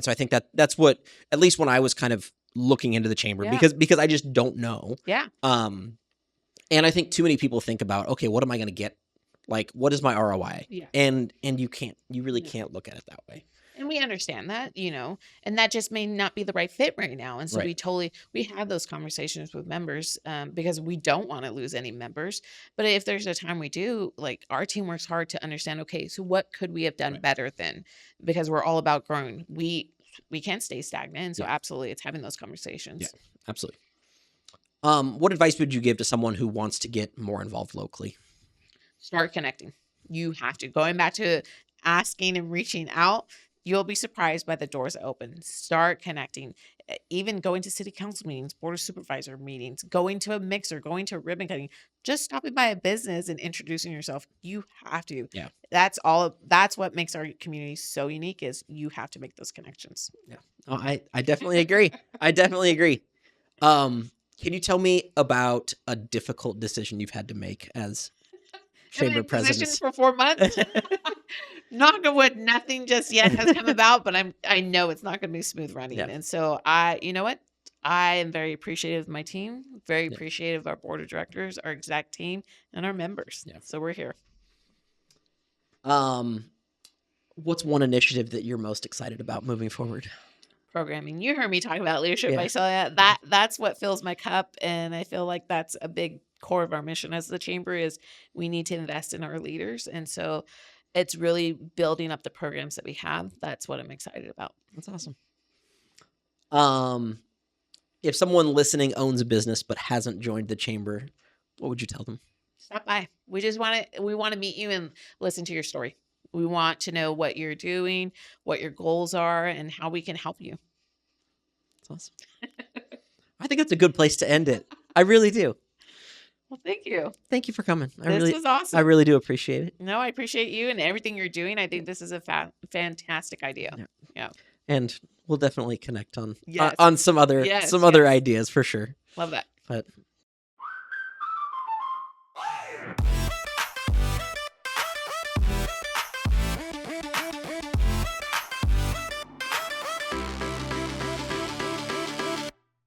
so I think that's what, at least when I was kind of looking into the chamber, because I just don't know. Yeah. And I think too many people think about, okay, what am I going to get? Like, what is my ROI? Yeah. And you really can't look at it that way. And we understand that, and that just may not be the right fit right now. And so we have those conversations with members because we don't want to lose any members. But if there's a time we do, like our team works hard to understand, okay, so what could we have done better then? Because we're all about growing. We can't stay stagnant. And so absolutely, it's having those conversations. Yeah, absolutely. What advice would you give to someone who wants to get more involved locally? Start connecting. You have to. Going back to asking and reaching out, you'll be surprised by the doors that open. Start connecting. Even going to city council meetings, board of supervisor meetings, going to a mixer, going to a ribbon cutting, just stopping by a business and introducing yourself. You have to. Yeah. That's what makes our community so unique is you have to make those connections. Yeah. Oh, I definitely agree. I definitely agree. Can you tell me about a difficult decision you've had to make as chamber president for 4 months? Knock on wood, nothing just yet has come about, but I know it's not going to be smooth running. Yeah. And so you know what? I am very appreciative of my team, very Yeah. appreciative of our board of directors, our exec team, and our members. Yeah. So we're here. What's one initiative that you're most excited about moving forward? Programming. You heard me talk about leadership Yeah. Visalia. That's what fills my cup, and I feel like that's a big core of our mission as the chamber is we need to invest in our leaders, and so it's really building up the programs that we have. That's what I'm excited about. That's awesome. If someone listening owns a business but hasn't joined the chamber, what would you tell them? Stop by. We want to meet you and listen to your story. We want to know what you're doing, what your goals are, and how we can help you. That's awesome. I think that's a good place to end it. I really do. Well, thank you. Thank you for coming. This was awesome. I really do appreciate it. No, I appreciate you and everything you're doing. I think this is a fantastic idea. Yeah. And we'll definitely connect on Yes. on some other Yes, other ideas for sure. Love that. But